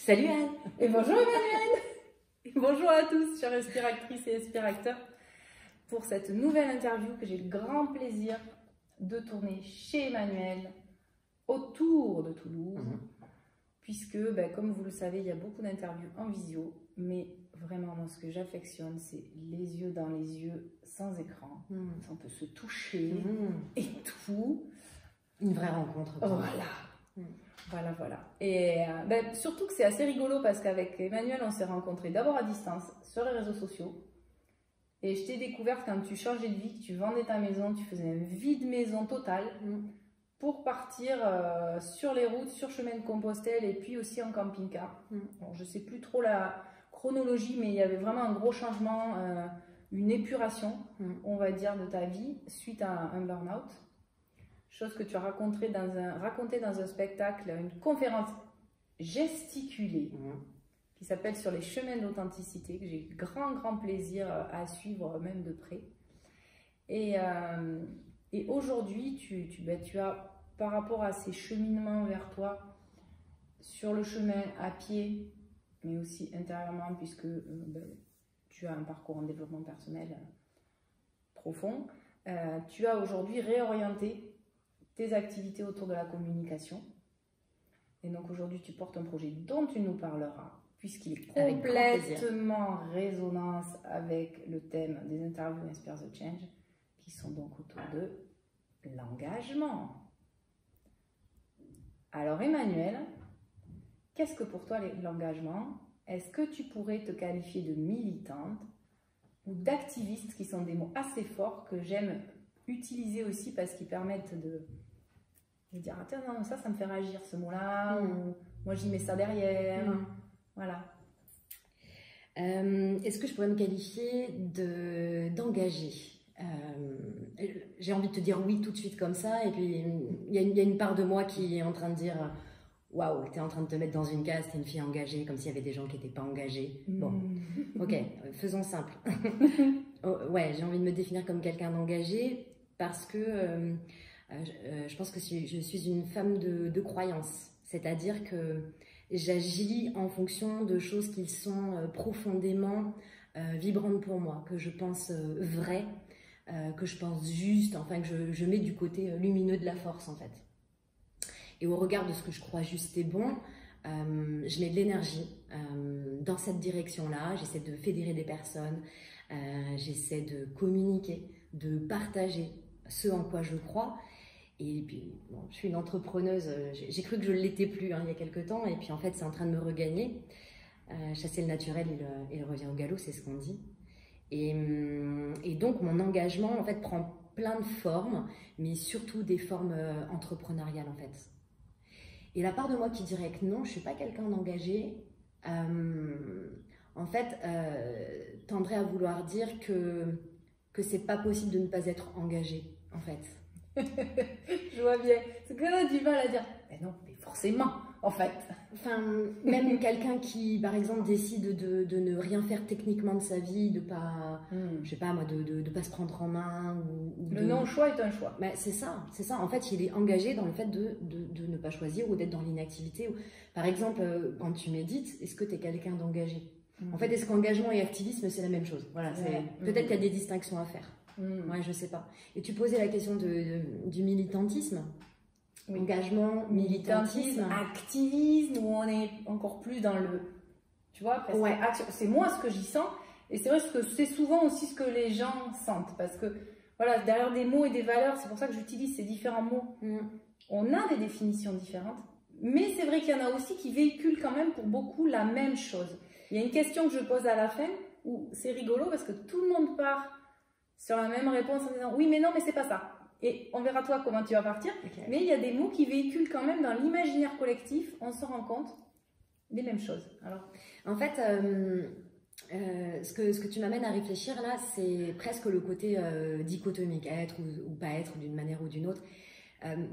Salut Anne. Et bonjour Emmanuel. Et bonjour à tous, chers aspiratrices et aspirateurs, pour cette nouvelle interview que j'ai le grand plaisir de tourner chez Emmanuel, autour de Toulouse, puisque, comme vous le savez, il y a beaucoup d'interviews en visio, mais vraiment, moi, ce que j'affectionne, c'est les yeux dans les yeux, sans écran. On peut se toucher et tout. Une vraie rencontre. Voilà. Voilà. Et surtout que c'est assez rigolo parce qu'avec Emmanuel, on s'est rencontrés d'abord à distance sur les réseaux sociaux. Et je t'ai découverte quand tu changeais de vie, que tu vendais ta maison, tu faisais un vide maison total pour partir sur les routes, sur chemin de Compostelle et puis aussi en camping-car. Bon, je ne sais plus trop la chronologie, mais il y avait vraiment un gros changement, une épuration, on va dire, de ta vie suite à un burn-out. Chose que tu as raconté dans un spectacle, une conférence gesticulée qui s'appelle Sur les chemins de l'authenticité, que j'ai grand plaisir à suivre même de près. Et aujourd'hui, tu as, par rapport à ces cheminements vers toi, sur le chemin à pied, mais aussi intérieurement, puisque tu as un parcours en développement personnel profond, tu as aujourd'hui réorienté tes activités autour de la communication. Et donc aujourd'hui, tu portes un projet dont tu nous parleras, puisqu'il est complètement en résonance avec le thème des interviews Inspire the Change, qui sont donc autour de l'engagement. Alors Emmanuel, qu'est-ce que pour toi l'engagement? Est-ce que tu pourrais te qualifier de militante ou d'activiste, qui sont des mots assez forts que j'aime utiliser aussi parce qu'ils permettent de dire ah, tiens, non, ça me fait réagir ce mot-là, ou moi j'y mets ça derrière. Voilà. Est-ce que je pourrais me qualifier d'engagée? J'ai envie de te dire oui tout de suite comme ça, et puis il y a une part de moi qui est en train de dire waouh, t'es en train de te mettre dans une case, t'es une fille engagée, comme s'il y avait des gens qui n'étaient pas engagés. Bon, ok, faisons simple. Ouais, j'ai envie de me définir comme quelqu'un d'engagé parce que je pense que je suis une femme de croyance, c'est-à-dire que j'agis en fonction de choses qui sont profondément vibrantes pour moi, que je pense vraies, que je pense justes, enfin que je mets du côté lumineux de la force en fait. Et au regard de ce que je crois juste et bon, je mets de l'énergie dans cette direction-là. J'essaie de fédérer des personnes, j'essaie de communiquer, de partager ce en quoi je crois. Et puis, bon, je suis une entrepreneuse, j'ai cru que je ne l'étais plus il y a quelques temps, et puis en fait c'est en train de me regagner. Chasser le naturel, il revient au galop, c'est ce qu'on dit. Et donc mon engagement en fait prend plein de formes, mais surtout des formes entrepreneuriales en fait. Et la part de moi qui dirait que non, je ne suis pas quelqu'un d'engagé, en fait, tendrait à vouloir dire que c'est pas possible de ne pas être engagé, en fait. Je vois bien. C'est que là, tu vas la dire. Mais non, mais forcément, en fait. Enfin, même quelqu'un qui, par exemple, décide de ne rien faire techniquement de sa vie, de pas, je sais pas moi, de pas se prendre en main. Le non-choix est un choix. Mais c'est ça, c'est ça. En fait, il est engagé dans le fait de ne pas choisir ou d'être dans l'inactivité. Par exemple, quand tu médites, est-ce que tu es quelqu'un d'engagé? En fait, est-ce qu'engagement et activisme, c'est la même chose? Voilà, peut-être qu'il y a des distinctions à faire. Ouais, je sais pas. Et tu posais la question du militantisme. Engagement, militantisme, activisme, où on est encore plus dans le, tu vois, c'est moi ce que j'y sens, et c'est vrai que c'est souvent aussi ce que les gens sentent, parce que voilà, derrière des mots et des valeurs, c'est pour ça que j'utilise ces différents mots. On a des définitions différentes, mais c'est vrai qu'il y en a aussi qui véhiculent quand même pour beaucoup la même chose. Il y a une question que je pose à la fin où c'est rigolo parce que tout le monde part sur la même réponse en disant oui mais non mais c'est pas ça. Et on verra toi comment tu vas partir. Mais il y a des mots qui véhiculent quand même dans l'imaginaire collectif, on se rend compte des mêmes choses. Alors, en fait, ce que tu m'amènes à réfléchir là, c'est presque le côté dichotomique, être ou pas être d'une manière ou d'une autre.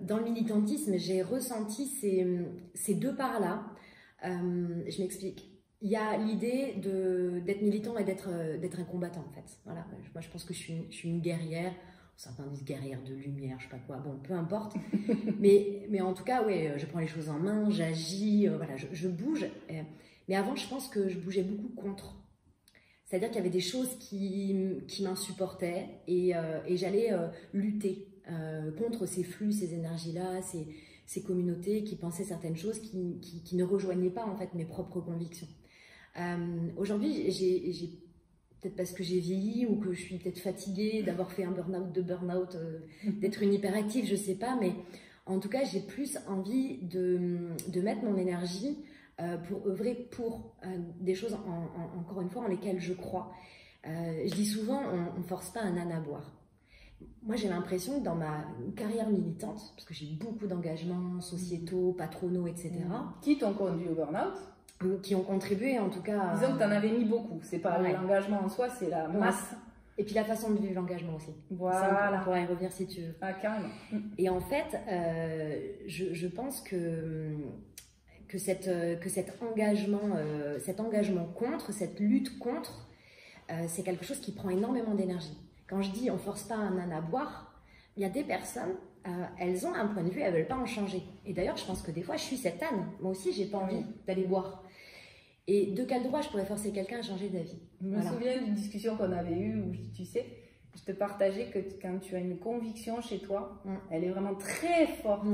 Dans le militantisme, j'ai ressenti ces deux parts-là. Je m'explique. Il y a l'idée d'être militant et d'être un combattant en fait. Voilà. Moi, je pense que je suis une guerrière certains disent guerrière de lumière, je sais pas quoi, bon, peu importe. mais en tout cas, ouais, je prends les choses en main, j'agis, voilà, je bouge. Mais avant, je pense que je bougeais beaucoup contre. C'est-à-dire qu'il y avait des choses qui m'insupportaient et j'allais lutter contre ces flux, ces énergies-là, ces communautés qui pensaient certaines choses qui ne rejoignaient pas en fait mes propres convictions. Aujourd'hui, j'ai peut-être parce que j'ai vieilli ou que je suis peut-être fatiguée d'avoir fait un burn-out, d'être une hyperactive, je sais pas, mais en tout cas, j'ai plus envie de mettre mon énergie pour œuvrer pour des choses, encore une fois, en lesquelles je crois. Je dis souvent, on ne force pas un âne à boire. Moi, j'ai l'impression que dans ma carrière militante, parce que j'ai beaucoup d'engagements sociétaux, patronaux, etc. Qui t'ont conduit au burn-out? Qui ont contribué en tout cas. Disons que tu en avais mis beaucoup. C'est pas l'engagement en soi, c'est la masse. Et puis la façon de vivre l'engagement aussi. Voilà. Ça, on pourra y revenir si tu veux. Ah, carrément. Et en fait, je pense que cet engagement contre, cette lutte contre, c'est quelque chose qui prend énormément d'énergie. Quand je dis on ne force pas un âne à boire, il y a des personnes, elles ont un point de vue, elles ne veulent pas en changer. Et d'ailleurs, je pense que des fois, je suis cet âne. Moi aussi, je n'ai pas envie d'aller boire. Et de quel droit je pourrais forcer quelqu'un à changer d'avis? Je me souviens d'une discussion qu'on avait eue où, tu sais, je te partageais que quand tu as une conviction chez toi, elle est vraiment très forte.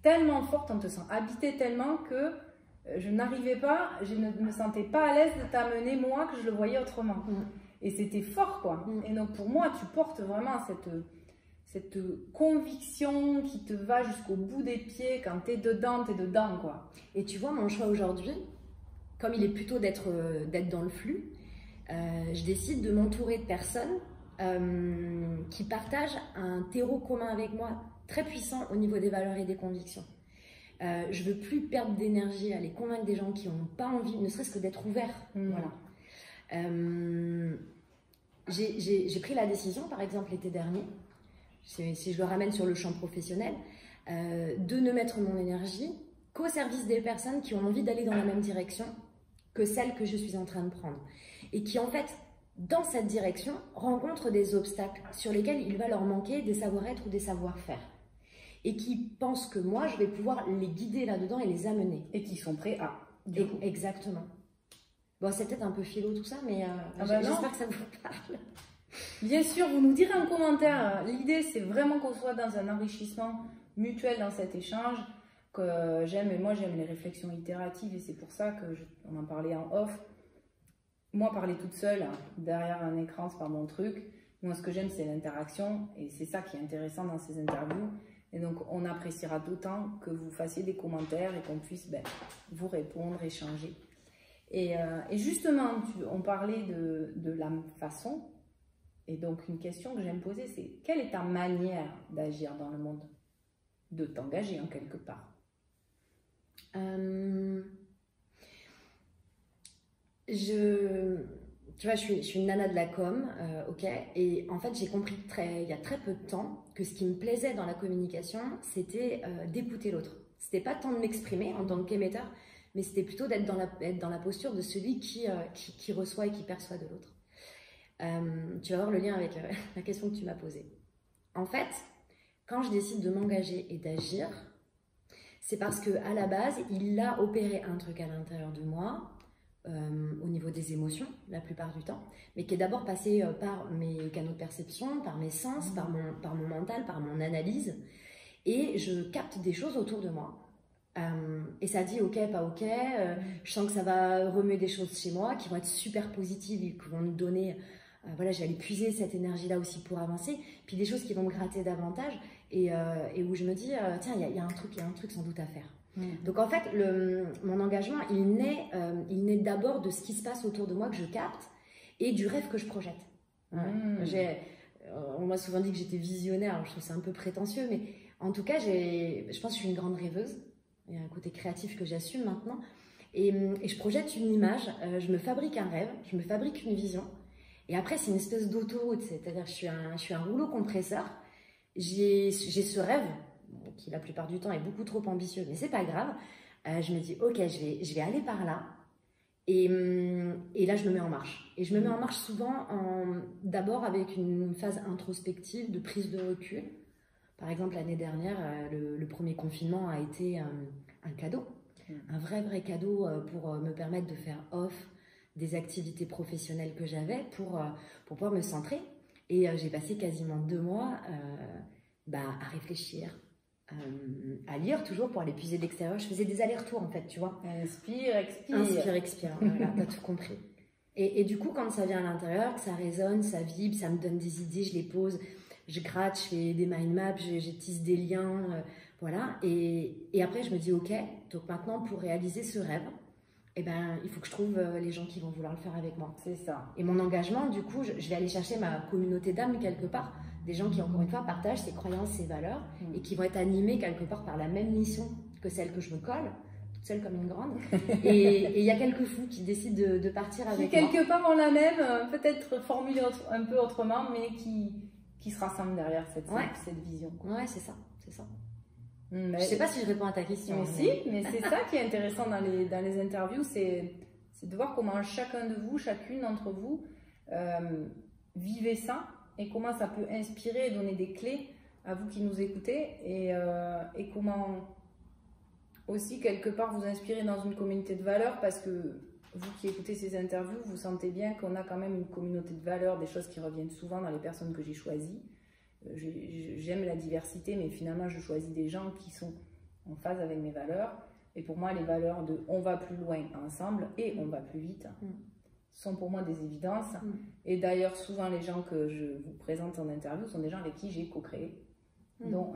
Tellement forte, on te sent habité tellement que je n'arrivais pas, je ne me sentais pas à l'aise de t'amener moi que je le voyais autrement. Et c'était fort, quoi. Et donc pour moi, tu portes vraiment cette conviction qui te va jusqu'au bout des pieds. Quand tu es dedans, quoi. Et tu vois, mon choix aujourd'hui, comme il est plutôt d'être dans le flux, je décide de m'entourer de personnes qui partagent un terreau commun avec moi, très puissant au niveau des valeurs et des convictions. Je veux plus perdre d'énergie à aller convaincre des gens qui n'ont pas envie, ne serait-ce que d'être ouverts. Voilà. J'ai pris la décision, par exemple l'été dernier, si je le ramène sur le champ professionnel, de ne mettre mon énergie qu'au service des personnes qui ont envie d'aller dans la même direction que celle que je suis en train de prendre. Et qui en fait, dans cette direction, rencontrent des obstacles sur lesquels il va leur manquer des savoir-être ou des savoir-faire. Et qui pensent que moi, je vais pouvoir les guider là-dedans et les amener. Et qui sont prêts à. Exactement. Bon, c'est peut-être un peu philo tout ça, mais j'espère que ça vous parle. Bien sûr, vous nous direz en commentaire. L'idée, c'est vraiment qu'on soit dans un enrichissement mutuel dans cet échange. Que j'aime, et moi j'aime les réflexions itératives, et c'est pour ça on en parlait en off. Moi, parler toute seule derrière un écran, c'est pas mon truc. Moi, ce que j'aime, c'est l'interaction, et c'est ça qui est intéressant dans ces interviews. Et donc, on appréciera d'autant que vous fassiez des commentaires et qu'on puisse vous répondre, échanger. Et justement, on parlait de la façon. Et donc, une question que j'aime poser, c'est quelle est ta manière d'agir dans le monde? De t'engager en quelque part. Tu vois, je suis une nana de la com, ok, et en fait j'ai compris il y a très peu de temps que ce qui me plaisait dans la communication, c'était d'écouter l'autre. C'était pas tant de m'exprimer en tant qu'émetteur, mais c'était plutôt d'être dans la posture de celui qui reçoit et qui perçoit de l'autre. Tu vas voir le lien avec la question que tu m'as posée. En fait, quand je décide de m'engager et d'agir, c'est parce qu'à la base, il a opéré un truc à l'intérieur de moi, au niveau des émotions, la plupart du temps, mais qui est d'abord passé par mes canaux de perception, par mes sens, par mon mental, par mon analyse, et je capte des choses autour de moi. Et ça dit ok, pas ok, je sens que ça va remuer des choses chez moi qui vont être super positives et qui vont me donner... voilà, j'allais puiser cette énergie-là aussi pour avancer, puis des choses qui vont me gratter davantage et où je me dis, tiens, il y a un truc sans doute à faire. Donc en fait, mon engagement, il naît d'abord de ce qui se passe autour de moi que je capte et du rêve que je projette. On m'a souvent dit que j'étais visionnaire, alors je trouve c'est un peu prétentieux, mais en tout cas, je pense que je suis une grande rêveuse. Il y a un côté créatif que j'assume maintenant. Et je projette une image, je me fabrique un rêve, je me fabrique une vision. Et après, c'est une espèce d'autoroute, c'est-à-dire que je suis un rouleau compresseur. J'ai ce rêve, qui la plupart du temps est beaucoup trop ambitieux, mais c'est pas grave. Je me dis, ok, je vais aller par là. Et Et là, je me mets en marche. Et je me mets en marche souvent d'abord avec une phase introspective de prise de recul. Par exemple, l'année dernière, le premier confinement a été un cadeau. Un vrai cadeau pour me permettre de faire off des activités professionnelles que j'avais pour pouvoir me centrer. Et j'ai passé quasiment 2 mois à réfléchir, à lire toujours pour aller puiser de l'extérieur. Je faisais des allers-retours en fait, tu vois. Inspire, expire. Inspire, expire, voilà, t'as tout compris. Et du coup, quand ça vient à l'intérieur, que ça résonne, ça vibre, ça me donne des idées, je les pose, je gratte, je fais des mind maps, je tisse des liens, voilà. Et après, je me dis, ok, donc maintenant, pour réaliser ce rêve, eh ben, il faut que je trouve les gens qui vont vouloir le faire avec moi. C'est ça. Et mon engagement, du coup, je vais aller chercher ma communauté d'âmes quelque part, des gens qui, encore une fois, partagent ses croyances, ses valeurs, et qui vont être animés quelque part par la même mission que celle que je me colle, toute seule comme une grande. Et il y a quelques fous qui décident de partir avec moi. Qui quelque part ont la même, peut-être formulée un peu autrement, mais qui se rassemblent derrière cette vision. Ouais, c'est ça, c'est ça. Mais je sais pas si je réponds à ta question. Mais c'est ça qui est intéressant dans les interviews, c'est de voir comment chacun de vous, chacune d'entre vous, vivez ça et comment ça peut inspirer et donner des clés à vous qui nous écoutez et comment aussi quelque part vous inspirer dans une communauté de valeurs, parce que vous qui écoutez ces interviews, vous sentez bien qu'on a quand même une communauté de valeurs, des choses qui reviennent souvent dans les personnes que j'ai choisies. J'aime la diversité, mais finalement je choisis des gens qui sont en phase avec mes valeurs. Et pour moi, les valeurs de on va plus loin ensemble et on va plus vite sont pour moi des évidences. Et d'ailleurs, souvent les gens que je vous présente en interview sont des gens avec qui j'ai co-créé, dont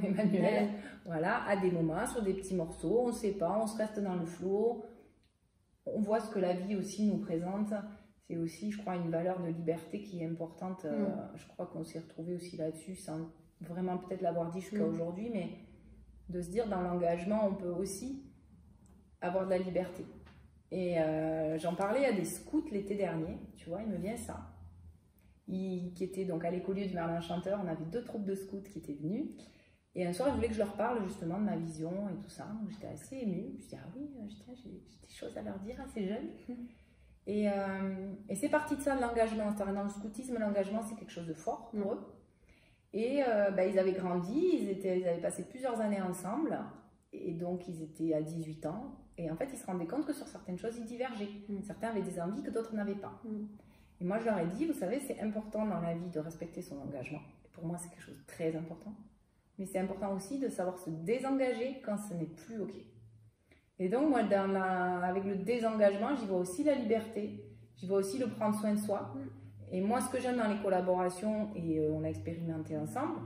Emmanuel, voilà, à des moments, sur des petits morceaux, on ne sait pas, on se reste dans le flow, on voit ce que la vie aussi nous présente. C'est aussi, je crois, une valeur de liberté qui est importante. Je crois qu'on s'est retrouvé aussi là-dessus, sans vraiment peut-être l'avoir dit jusqu'à aujourd'hui, mais de se dire, dans l'engagement, on peut aussi avoir de la liberté. Et j'en parlais à des scouts l'été dernier, tu vois, il me vient ça. Qui étaient donc à l'écolieu du Merlin Chanteur, on avait 2 troupes de scouts qui étaient venus. Et un soir, ils voulaient que je leur parle justement de ma vision et tout ça. Donc j'étais assez émue. Je me dis, ah oui, j'ai des choses à leur dire à ces jeunes. Et c'est parti de ça, de l'engagement. Dans le scoutisme, l'engagement, c'est quelque chose de fort pour eux. Et ils avaient grandi, ils avaient passé plusieurs années ensemble. Et donc, ils étaient à 18 ans. Et en fait, ils se rendaient compte que sur certaines choses, ils divergeaient. Certains avaient des envies que d'autres n'avaient pas. Et moi, je leur ai dit, vous savez, c'est important dans la vie de respecter son engagement. Et pour moi, c'est quelque chose de très important. Mais c'est important aussi de savoir se désengager quand ce n'est plus OK. Et donc, moi, avec le désengagement, j'y vois aussi la liberté. J'y vois aussi le prendre soin de soi. Et moi, ce que j'aime dans les collaborations, et on a expérimenté ensemble,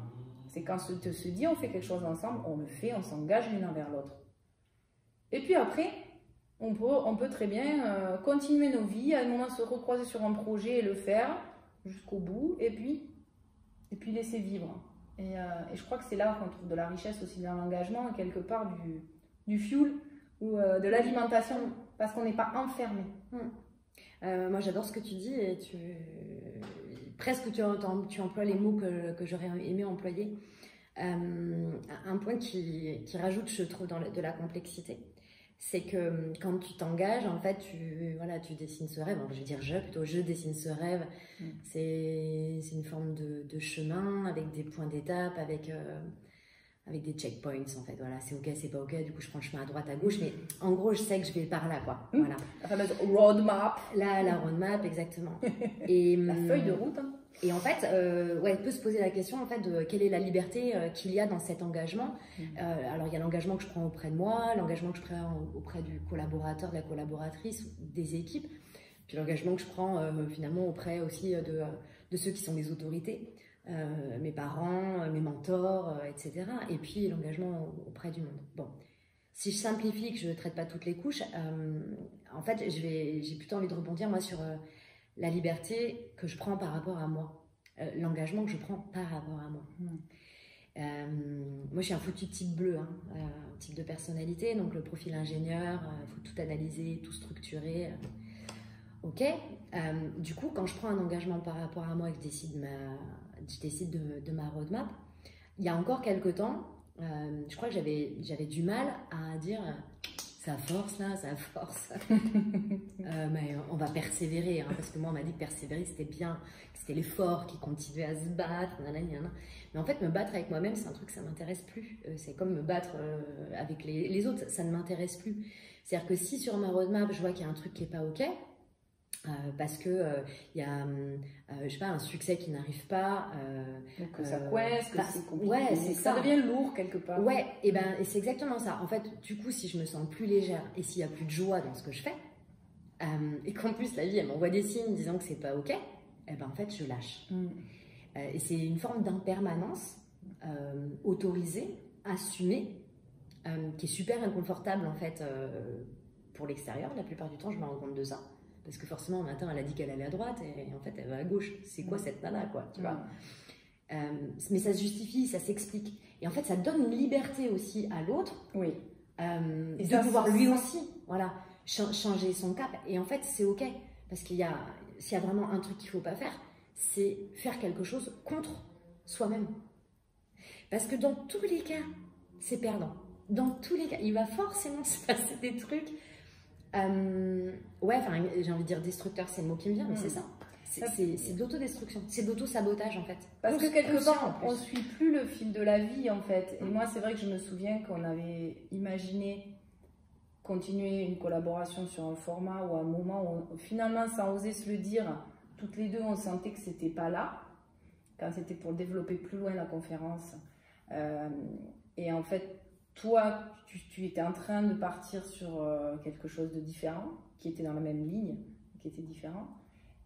c'est quand on se dit on fait quelque chose ensemble, on le fait, on s'engage l'une envers l'autre. Et puis après, on peut très bien continuer nos vies, à un moment se recroiser sur un projet et le faire jusqu'au bout, et puis laisser vivre. Et je crois que c'est là qu'on trouve de la richesse aussi dans l'engagement, quelque part du fuel ou de l'alimentation, parce qu'on n'est pas enfermé. Moi, j'adore ce que tu dis et presque tu emploies les mots que j'aurais aimé employer. Un point qui rajoute, je trouve, de la complexité, c'est que quand tu t'engages, en fait, tu dessines ce rêve. Je vais dire je dessine ce rêve. C'est une forme de chemin avec des points d'étape, avec des checkpoints, en fait. Voilà, c'est OK, c'est pas OK. Du coup, je prends le chemin à droite, à gauche. Mais en gros, je sais que je vais par là, quoi. Voilà. La fameuse roadmap. La roadmap, exactement. Et, la feuille de route. Et en fait, elle peut se poser la question, en fait, de quelle est la liberté qu'il y a dans cet engagement. Alors, il y a l'engagement que je prends auprès de moi, l'engagement que je prends auprès du collaborateur, de la collaboratrice, des équipes. Puis l'engagement que je prends, finalement, auprès aussi de ceux qui sont les autorités. Mes parents, mes mentors, etc. Et puis l'engagement auprès du monde. Bon, si je simplifie, que je ne traite pas toutes les couches, en fait, j'ai plutôt envie de rebondir, moi, sur la liberté que je prends par rapport à moi. L'engagement que je prends par rapport à moi. Moi, je suis un foutu type bleu, un type de personnalité, donc le profil ingénieur, il faut tout analyser, tout structurer. OK. Du coup, quand je prends un engagement par rapport à moi et que je décide de ma roadmap, il y a encore quelques temps, je crois que j'avais du mal à dire ça force là, ça force. Mais on va persévérer, hein, parce que moi, on m'a dit que persévérer, c'était bien, que c'était l'effort qui continuait à se battre, nanana. Mais en fait, me battre avec moi-même, c'est un truc, ça ne m'intéresse plus. C'est comme me battre avec les autres, ça ne m'intéresse plus. C'est-à-dire que si sur ma roadmap, je vois qu'il y a un truc qui n'est pas OK, parce que il y a je sais pas, un succès qui n'arrive pas, que ça coince, que c'est compliqué, ouais, c'est ça devient lourd quelque part. Ouais, et c'est exactement ça. En fait, du coup, si je me sens plus légère et s'il y a plus de joie dans ce que je fais, et qu'en plus la vie elle m'envoie des signes disant que c'est pas OK, et ben en fait je lâche. Et c'est une forme d'impermanence autorisée, assumée, qui est super inconfortable en fait pour l'extérieur. La plupart du temps, je me rends compte de ça. Parce que forcément, un matin, elle a dit qu'elle allait à droite et en fait, elle va à gauche. C'est quoi cette nana, quoi, tu vois? Mais ça se justifie, ça s'explique. Et en fait, ça donne une liberté aussi à l'autre. Oui. Et de pouvoir lui aussi, voilà, changer son cap. Et en fait, c'est OK. Parce s'il y a vraiment un truc qu'il ne faut pas faire, c'est faire quelque chose contre soi-même. Parce que dans tous les cas, c'est perdant. Dans tous les cas, il va forcément se passer des trucs. Ouais, enfin, j'ai envie de dire destructeur, c'est le mot qui me vient, mais c'est ça. C'est de l'autodestruction, c'est de l'auto-sabotage en fait. Parce que quelque part, on ne suit plus le fil de la vie en fait. Et moi, c'est vrai que je me souviens qu'on avait imaginé continuer une collaboration sur un format ou un moment où finalement, sans oser se le dire, toutes les deux, on sentait que c'était pas là, quand c'était pour développer plus loin la conférence. Et en fait, toi, tu étais en train de partir sur quelque chose de différent, qui était dans la même ligne, qui était différent.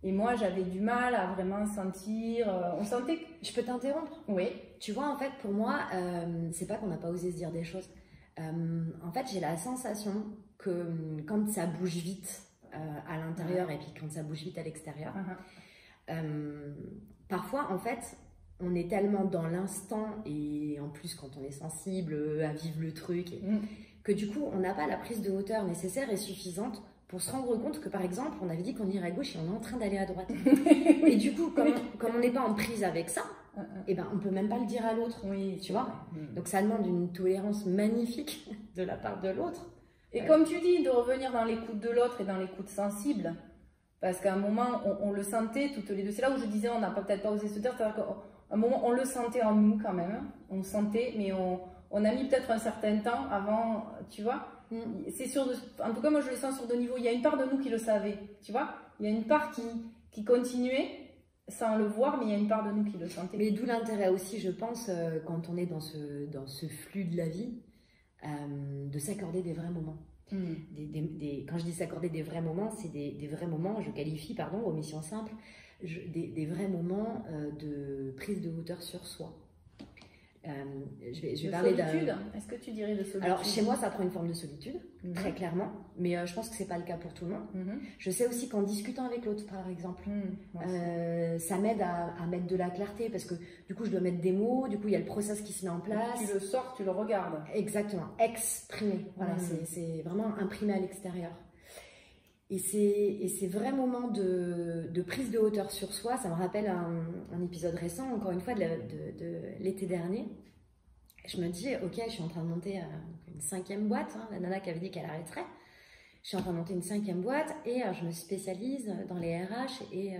Et moi, j'avais du mal à vraiment sentir... on sentait que... Je peux t'interrompre? Oui. Tu vois, en fait, pour moi, c'est pas qu'on n'a pas osé se dire des choses. En fait, j'ai la sensation que quand ça bouge vite à l'intérieur et puis quand ça bouge vite à l'extérieur, parfois, en fait... On est tellement dans l'instant et en plus quand on est sensible à vivre le truc que du coup on n'a pas la prise de hauteur nécessaire et suffisante pour se rendre compte que par exemple on avait dit qu'on irait à gauche et on est en train d'aller à droite. Et du coup comme on n'est pas en prise avec ça, et ben on peut même pas le dire à l'autre, tu vois. Donc ça demande une tolérance magnifique de la part de l'autre. Et comme tu dis, de revenir dans l'écoute de l'autre et dans l'écoute sensible, parce qu'à un moment on le sentait toutes les deux. C'est là où je disais on n'a peut-être pas osé se dire, c'est-à-dire un moment, on le sentait en nous quand même, on le sentait, mais on a mis peut-être un certain temps avant, tu vois. C'est sûr, en tout cas, moi je le sens sur deux niveaux. Il y a une part de nous qui le savait, tu vois. Il y a une part qui continuait sans le voir, mais il y a une part de nous qui le sentait. Mais d'où l'intérêt aussi, je pense, quand on est dans ce flux de la vie, de s'accorder des vrais moments. Quand je dis s'accorder des vrais moments, c'est des vrais moments, je qualifie, pardon, omission simple, des vrais moments de prise de hauteur sur soi. Je vais parler de solitude. Est-ce que tu dirais de solitude? Alors chez moi ça prend une forme de solitude, très clairement, mais je pense que c'est pas le cas pour tout le monde. Je sais aussi qu'en discutant avec l'autre par exemple, ça m'aide à mettre de la clarté parce que du coup je dois mettre des mots, du coup il y a le process qui se met en place. Tu le sors, tu le regardes. Exactement, exprimer, voilà, c'est vraiment imprimé à l'extérieur. Et ces vrais moments de prise de hauteur sur soi, ça me rappelle un épisode récent, encore une fois, de l'été dernier. Je me dis, ok, je suis en train de monter une 5e boîte, la nana qui avait dit qu'elle arrêterait. Je suis en train de monter une 5e boîte et je me spécialise dans les RH et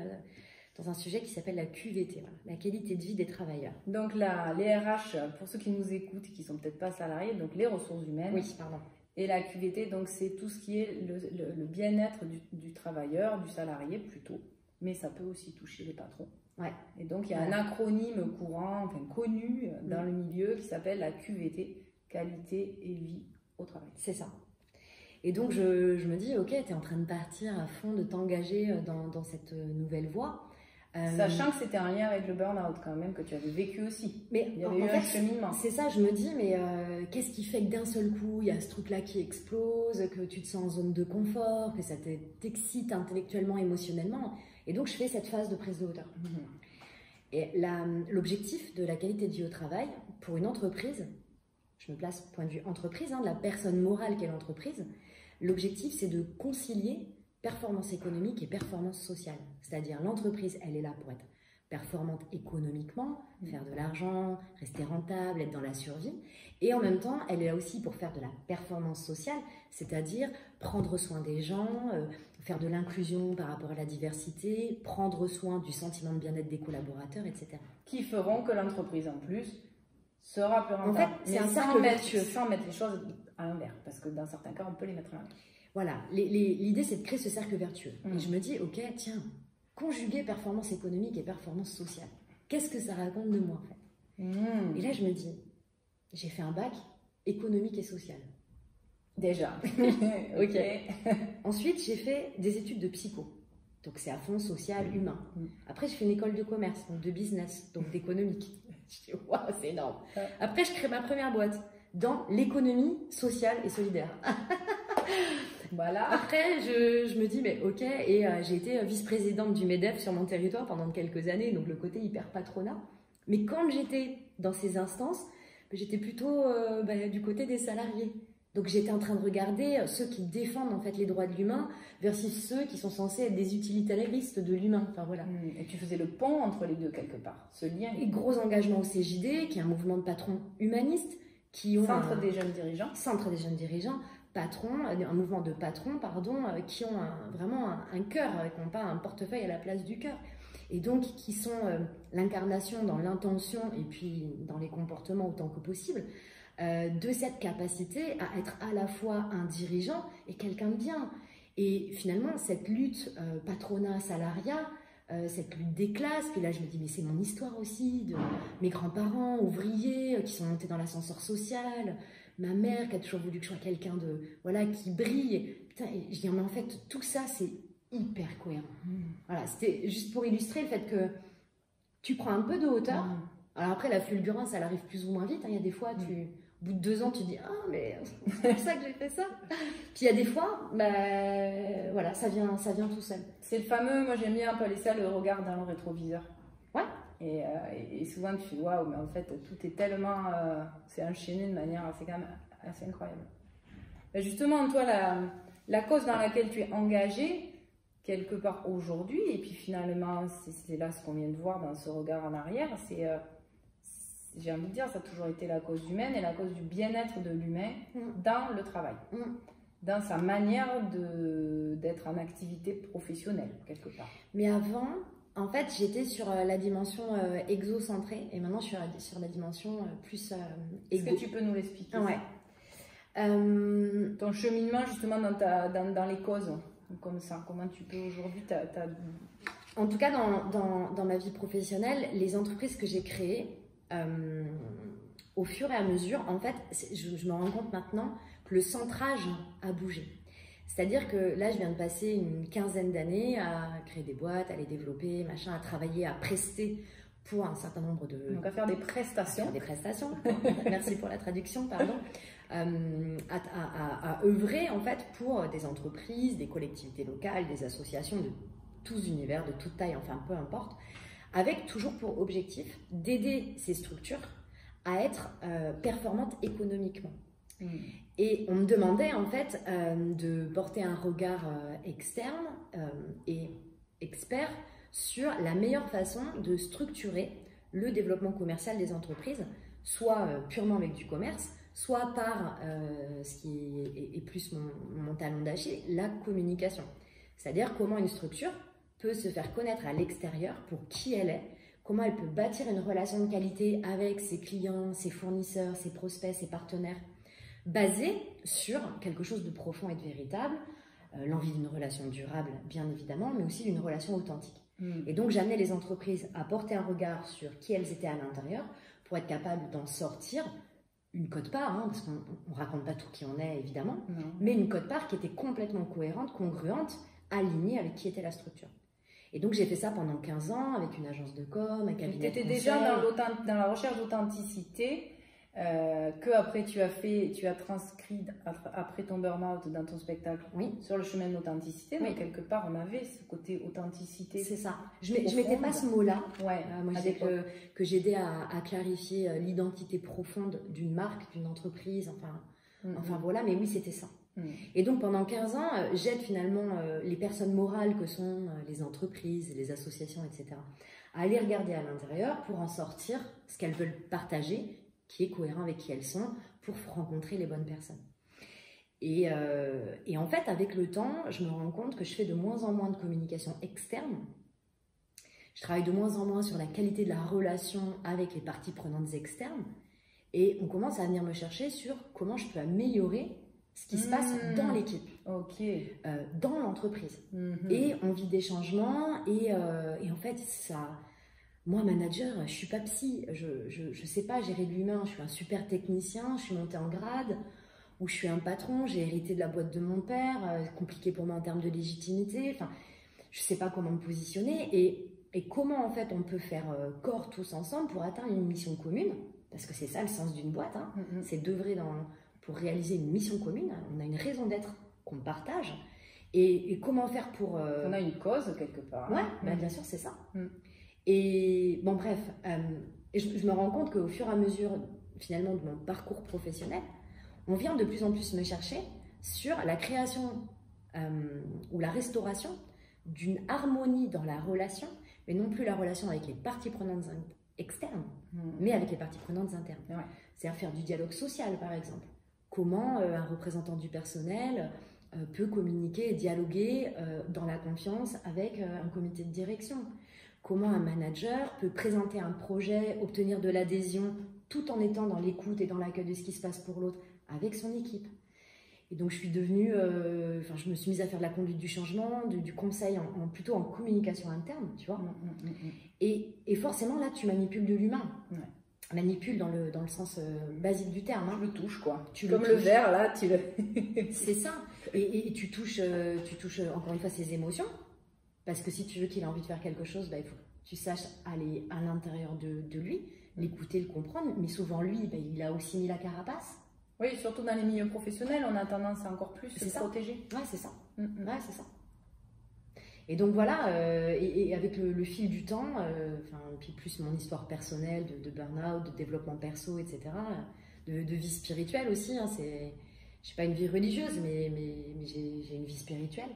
dans un sujet qui s'appelle la QVT, voilà, la qualité de vie des travailleurs. Donc là, les RH, pour ceux qui nous écoutent et qui ne sont peut-être pas salariés, donc les ressources humaines. Oui, pardon. Et la QVT, donc c'est tout ce qui est le bien-être du travailleur, du salarié plutôt, mais ça peut aussi toucher les patrons. Ouais. Et donc il y a un acronyme courant, enfin connu dans le milieu qui s'appelle la QVT, qualité et vie au travail. C'est ça. Et donc je me dis, ok, tu es en train de partir à fond, de t'engager dans cette nouvelle voie. Sachant que c'était un lien avec le burn-out quand même, que tu avais vécu aussi. Mais il y avait eu un cheminement. C'est ça, je me dis, mais qu'est-ce qui fait que d'un seul coup, il y a ce truc-là qui explose, que tu te sens en zone de confort, que ça t'excite intellectuellement, émotionnellement. Et donc, je fais cette phase de prise de hauteur. Et l'objectif de la qualité de vie au travail, pour une entreprise, je me place point de vue entreprise, de la personne morale qu'est l'entreprise, l'objectif, c'est de concilier performance économique et performance sociale. C'est-à-dire l'entreprise, elle est là pour être performante économiquement, faire de l'argent, rester rentable, être dans la survie. Et en même temps, elle est là aussi pour faire de la performance sociale, c'est-à-dire prendre soin des gens, faire de l'inclusion par rapport à la diversité, prendre soin du sentiment de bien-être des collaborateurs, etc. Qui feront que l'entreprise en plus sera plus rentable. En fait, c'est un cercle vertueux. Sans mettre les choses à l'envers, parce que dans certains cas, on peut les mettre à l'envers. Voilà, l'idée c'est de créer ce cercle vertueux. Et je me dis, ok, tiens, conjuguer performance économique et performance sociale. Qu'est-ce que ça raconte de moi en fait? Et là je me dis, j'ai fait un bac économique et social. Déjà. Ok. Ensuite j'ai fait des études de psycho. Donc c'est à fond social, humain. Après je fais une école de commerce, donc de business, donc d'économique. Je dis, waouh, c'est énorme. Après je crée ma première boîte dans l'économie sociale et solidaire. Voilà. Après, je me dis, mais ok, et j'ai été vice-présidente du MEDEF sur mon territoire pendant quelques années, donc le côté hyper patronat. Mais quand j'étais dans ces instances, j'étais plutôt du côté des salariés. Donc j'étais en train de regarder ceux qui défendent en fait les droits de l'humain versus ceux qui sont censés être des utilitaristes de l'humain. Enfin voilà. Et tu faisais le pont entre les deux quelque part, ce lien. Et gros engagement au CJD, qui est un mouvement de patrons humanistes, qui ont Centre des jeunes dirigeants. Centre des jeunes dirigeants. Patrons, un mouvement de patrons, qui ont vraiment un cœur, qui n'ont pas un portefeuille à la place du cœur. Et donc, qui sont l'incarnation dans l'intention et puis dans les comportements autant que possible, de cette capacité à être à la fois un dirigeant et quelqu'un de bien. Et finalement, cette lutte patronat-salariat, cette lutte des classes, puis là je me dis mais c'est mon histoire aussi, de mes grands-parents ouvriers qui sont montés dans l'ascenseur social, ma mère qui a toujours voulu que je sois quelqu'un de voilà qui brille. Putain, et je dis mais en fait tout ça c'est hyper cohérent. Voilà, c'était juste pour illustrer le fait que tu prends un peu de hauteur. Alors après la fulgurance elle arrive plus ou moins vite. Il y a des fois au bout de 2 ans, tu dis « Ah, mais c'est pour ça que j'ai fait ça !» Puis il y a des fois, voilà, ça vient tout seul. C'est le fameux, moi j'aime bien appeler ça le regard dans le rétroviseur. Ouais. Et souvent tu fais « Waouh, mais en fait, tout est tellement... c'est enchaîné de manière quand même assez incroyable. » Justement, toi, la cause dans laquelle tu es engagé, quelque part aujourd'hui, et puis finalement, c'est là ce qu'on vient de voir dans ce regard en arrière, c'est... j'ai envie de dire, ça a toujours été la cause humaine et la cause du bien-être de l'humain dans le travail, dans sa manière d'être en activité professionnelle, quelque part. Mais avant, en fait, j'étais sur la dimension exocentrée et maintenant je suis sur la dimension plus Est-ce que tu peux nous l'expliquer? Ouais. Ton cheminement justement dans les causes, comme ça, comment tu peux aujourd'hui... En tout cas, dans ma vie professionnelle, les entreprises que j'ai créées, au fur et à mesure, en fait, je me rends compte maintenant que le centrage a bougé. C'est-à-dire que là, je viens de passer une 15aine d'années à créer des boîtes, à les développer, machin, à travailler, à prester pour un certain nombre de... Donc à faire des prestations. Des prestations. Merci pour la traduction, pardon. À œuvrer en fait pour des entreprises, des collectivités locales, des associations de tous univers, de toute taille, enfin peu importe, avec toujours pour objectif d'aider ces structures à être performantes économiquement. Et on me demandait en fait de porter un regard externe et expert sur la meilleure façon de structurer le développement commercial des entreprises, soit purement avec du commerce, soit par ce qui est plus mon talon d'Achille, la communication. C'est-à-dire comment une structure peut se faire connaître à l'extérieur pour qui elle est, comment elle peut bâtir une relation de qualité avec ses clients, ses fournisseurs, ses prospects, ses partenaires, basée sur quelque chose de profond et de véritable, l'envie d'une relation durable bien évidemment, mais aussi d'une relation authentique. Et donc j'amenais les entreprises à porter un regard sur qui elles étaient à l'intérieur pour être capables d'en sortir une quote-part, hein, parce qu'on ne raconte pas tout qui en est évidemment, mais une quote-part qui était complètement cohérente, congruente, alignée avec qui était la structure. Et donc j'ai fait ça pendant 15 ans avec une agence de com, un cabinet de conseil. Tu étais déjà dans la recherche d'authenticité que après tu as transcrit après ton burn-out dans ton spectacle, sur le chemin de l'authenticité. Donc quelque part on avait ce côté authenticité. C'est ça. Je mettais pas ce mot-là. Ouais, moi je disais que j'aidais à clarifier l'identité profonde d'une marque, d'une entreprise, enfin voilà, mais oui c'était ça. Et donc pendant 15 ans, j'aide finalement les personnes morales que sont les entreprises, les associations, etc. à aller regarder à l'intérieur pour en sortir ce qu'elles veulent partager, qui est cohérent avec qui elles sont, pour rencontrer les bonnes personnes. Et en fait, avec le temps, je me rends compte que je fais de moins en moins de communication externe. Je travaille de moins en moins sur la qualité de la relation avec les parties prenantes externes. Et on commence à venir me chercher sur comment je peux améliorer ce qui se passe dans l'équipe, dans l'entreprise. Et on vit des changements et en fait, moi, manager, je suis pas psy, je sais pas gérer de l'humain, je suis un super technicien, je suis montée en grade, ou je suis un patron, j'ai hérité de la boîte de mon père, compliqué pour moi en termes de légitimité, enfin, je sais pas comment me positionner et comment en fait on peut faire corps tous ensemble pour atteindre une mission commune, parce que c'est ça le sens d'une boîte, hein, c'est d'œuvrer pour réaliser une mission commune, on a une raison d'être qu'on partage, et comment faire pour... On a une cause quelque part. Ouais, bah, bien sûr, c'est ça. Et bon, bref, et je me rends compte qu'au fur et à mesure, finalement, de mon parcours professionnel, on vient de plus en plus me chercher sur la création ou la restauration d'une harmonie dans la relation, mais non plus la relation avec les parties prenantes externes, mais avec les parties prenantes internes. Ouais. C'est-à-dire faire du dialogue social, par exemple. Comment un représentant du personnel peut communiquer et dialoguer dans la confiance avec un comité de direction. Comment un manager peut présenter un projet, obtenir de l'adhésion, tout en étant dans l'écoute et dans l'accueil de ce qui se passe pour l'autre, avec son équipe. Et donc je suis devenue, je me suis mise à faire de la conduite du changement, du conseil, plutôt en communication interne, tu vois. Et forcément, là, tu manipules de l'humain. Ouais. Manipule dans le sens basique du terme. Hein. Tu le touches, quoi. Comme le verre, là, tu le... C'est ça. Et tu touches encore une fois ses émotions. Parce que si tu veux qu'il ait envie de faire quelque chose, bah, il faut que tu saches aller à l'intérieur de lui, l'écouter, le comprendre. Mais souvent, lui, bah, il a aussi mis la carapace. Oui, surtout dans les milieux professionnels, on a tendance à encore plus se protéger. Ouais, c'est ça. Ouais, c'est ça. Et donc voilà, et avec le fil du temps, puis plus mon histoire personnelle de burn-out, de développement perso, etc., de vie spirituelle aussi, hein, je n'ai pas une vie religieuse, mais j'ai une vie spirituelle.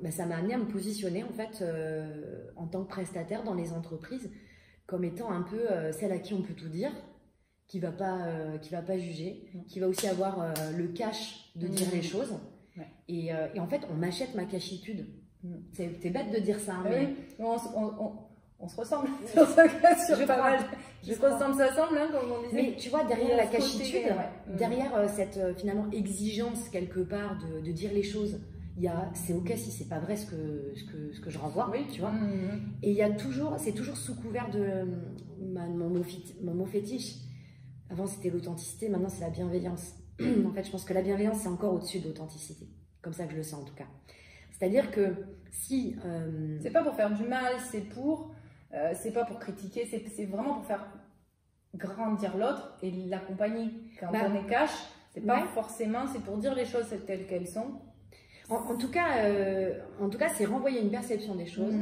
Bah, ça m'a amené à me positionner en fait en tant que prestataire dans les entreprises comme étant un peu celle à qui on peut tout dire, qui va pas juger, qui va aussi avoir le cash de dire les choses. Ouais. Et en fait, on m'achète ma cachitude. C'est bête de dire ça, mais oui. On se ressemble sur ce cas, sur pas mal. Je se ressemble, ça semble, hein, comme on disait. Mais tu vois, derrière la cachitude, derrière cette finalement exigence quelque part de dire les choses, c'est ok si c'est pas vrai ce que je renvoie, oui. Tu vois. Et il y a toujours, c'est toujours sous couvert de mon mot fétiche. Avant c'était l'authenticité, maintenant c'est la bienveillance. En fait, je pense que la bienveillance c'est encore au-dessus de l'authenticité, comme ça que je le sens en tout cas. C'est-à-dire que si c'est pas pour faire du mal, c'est pas pour critiquer, c'est vraiment pour faire grandir l'autre et l'accompagner. Quand on est cash, c'est pas forcément, c'est pour dire les choses telles qu'elles sont. En tout cas, c'est renvoyer une perception des choses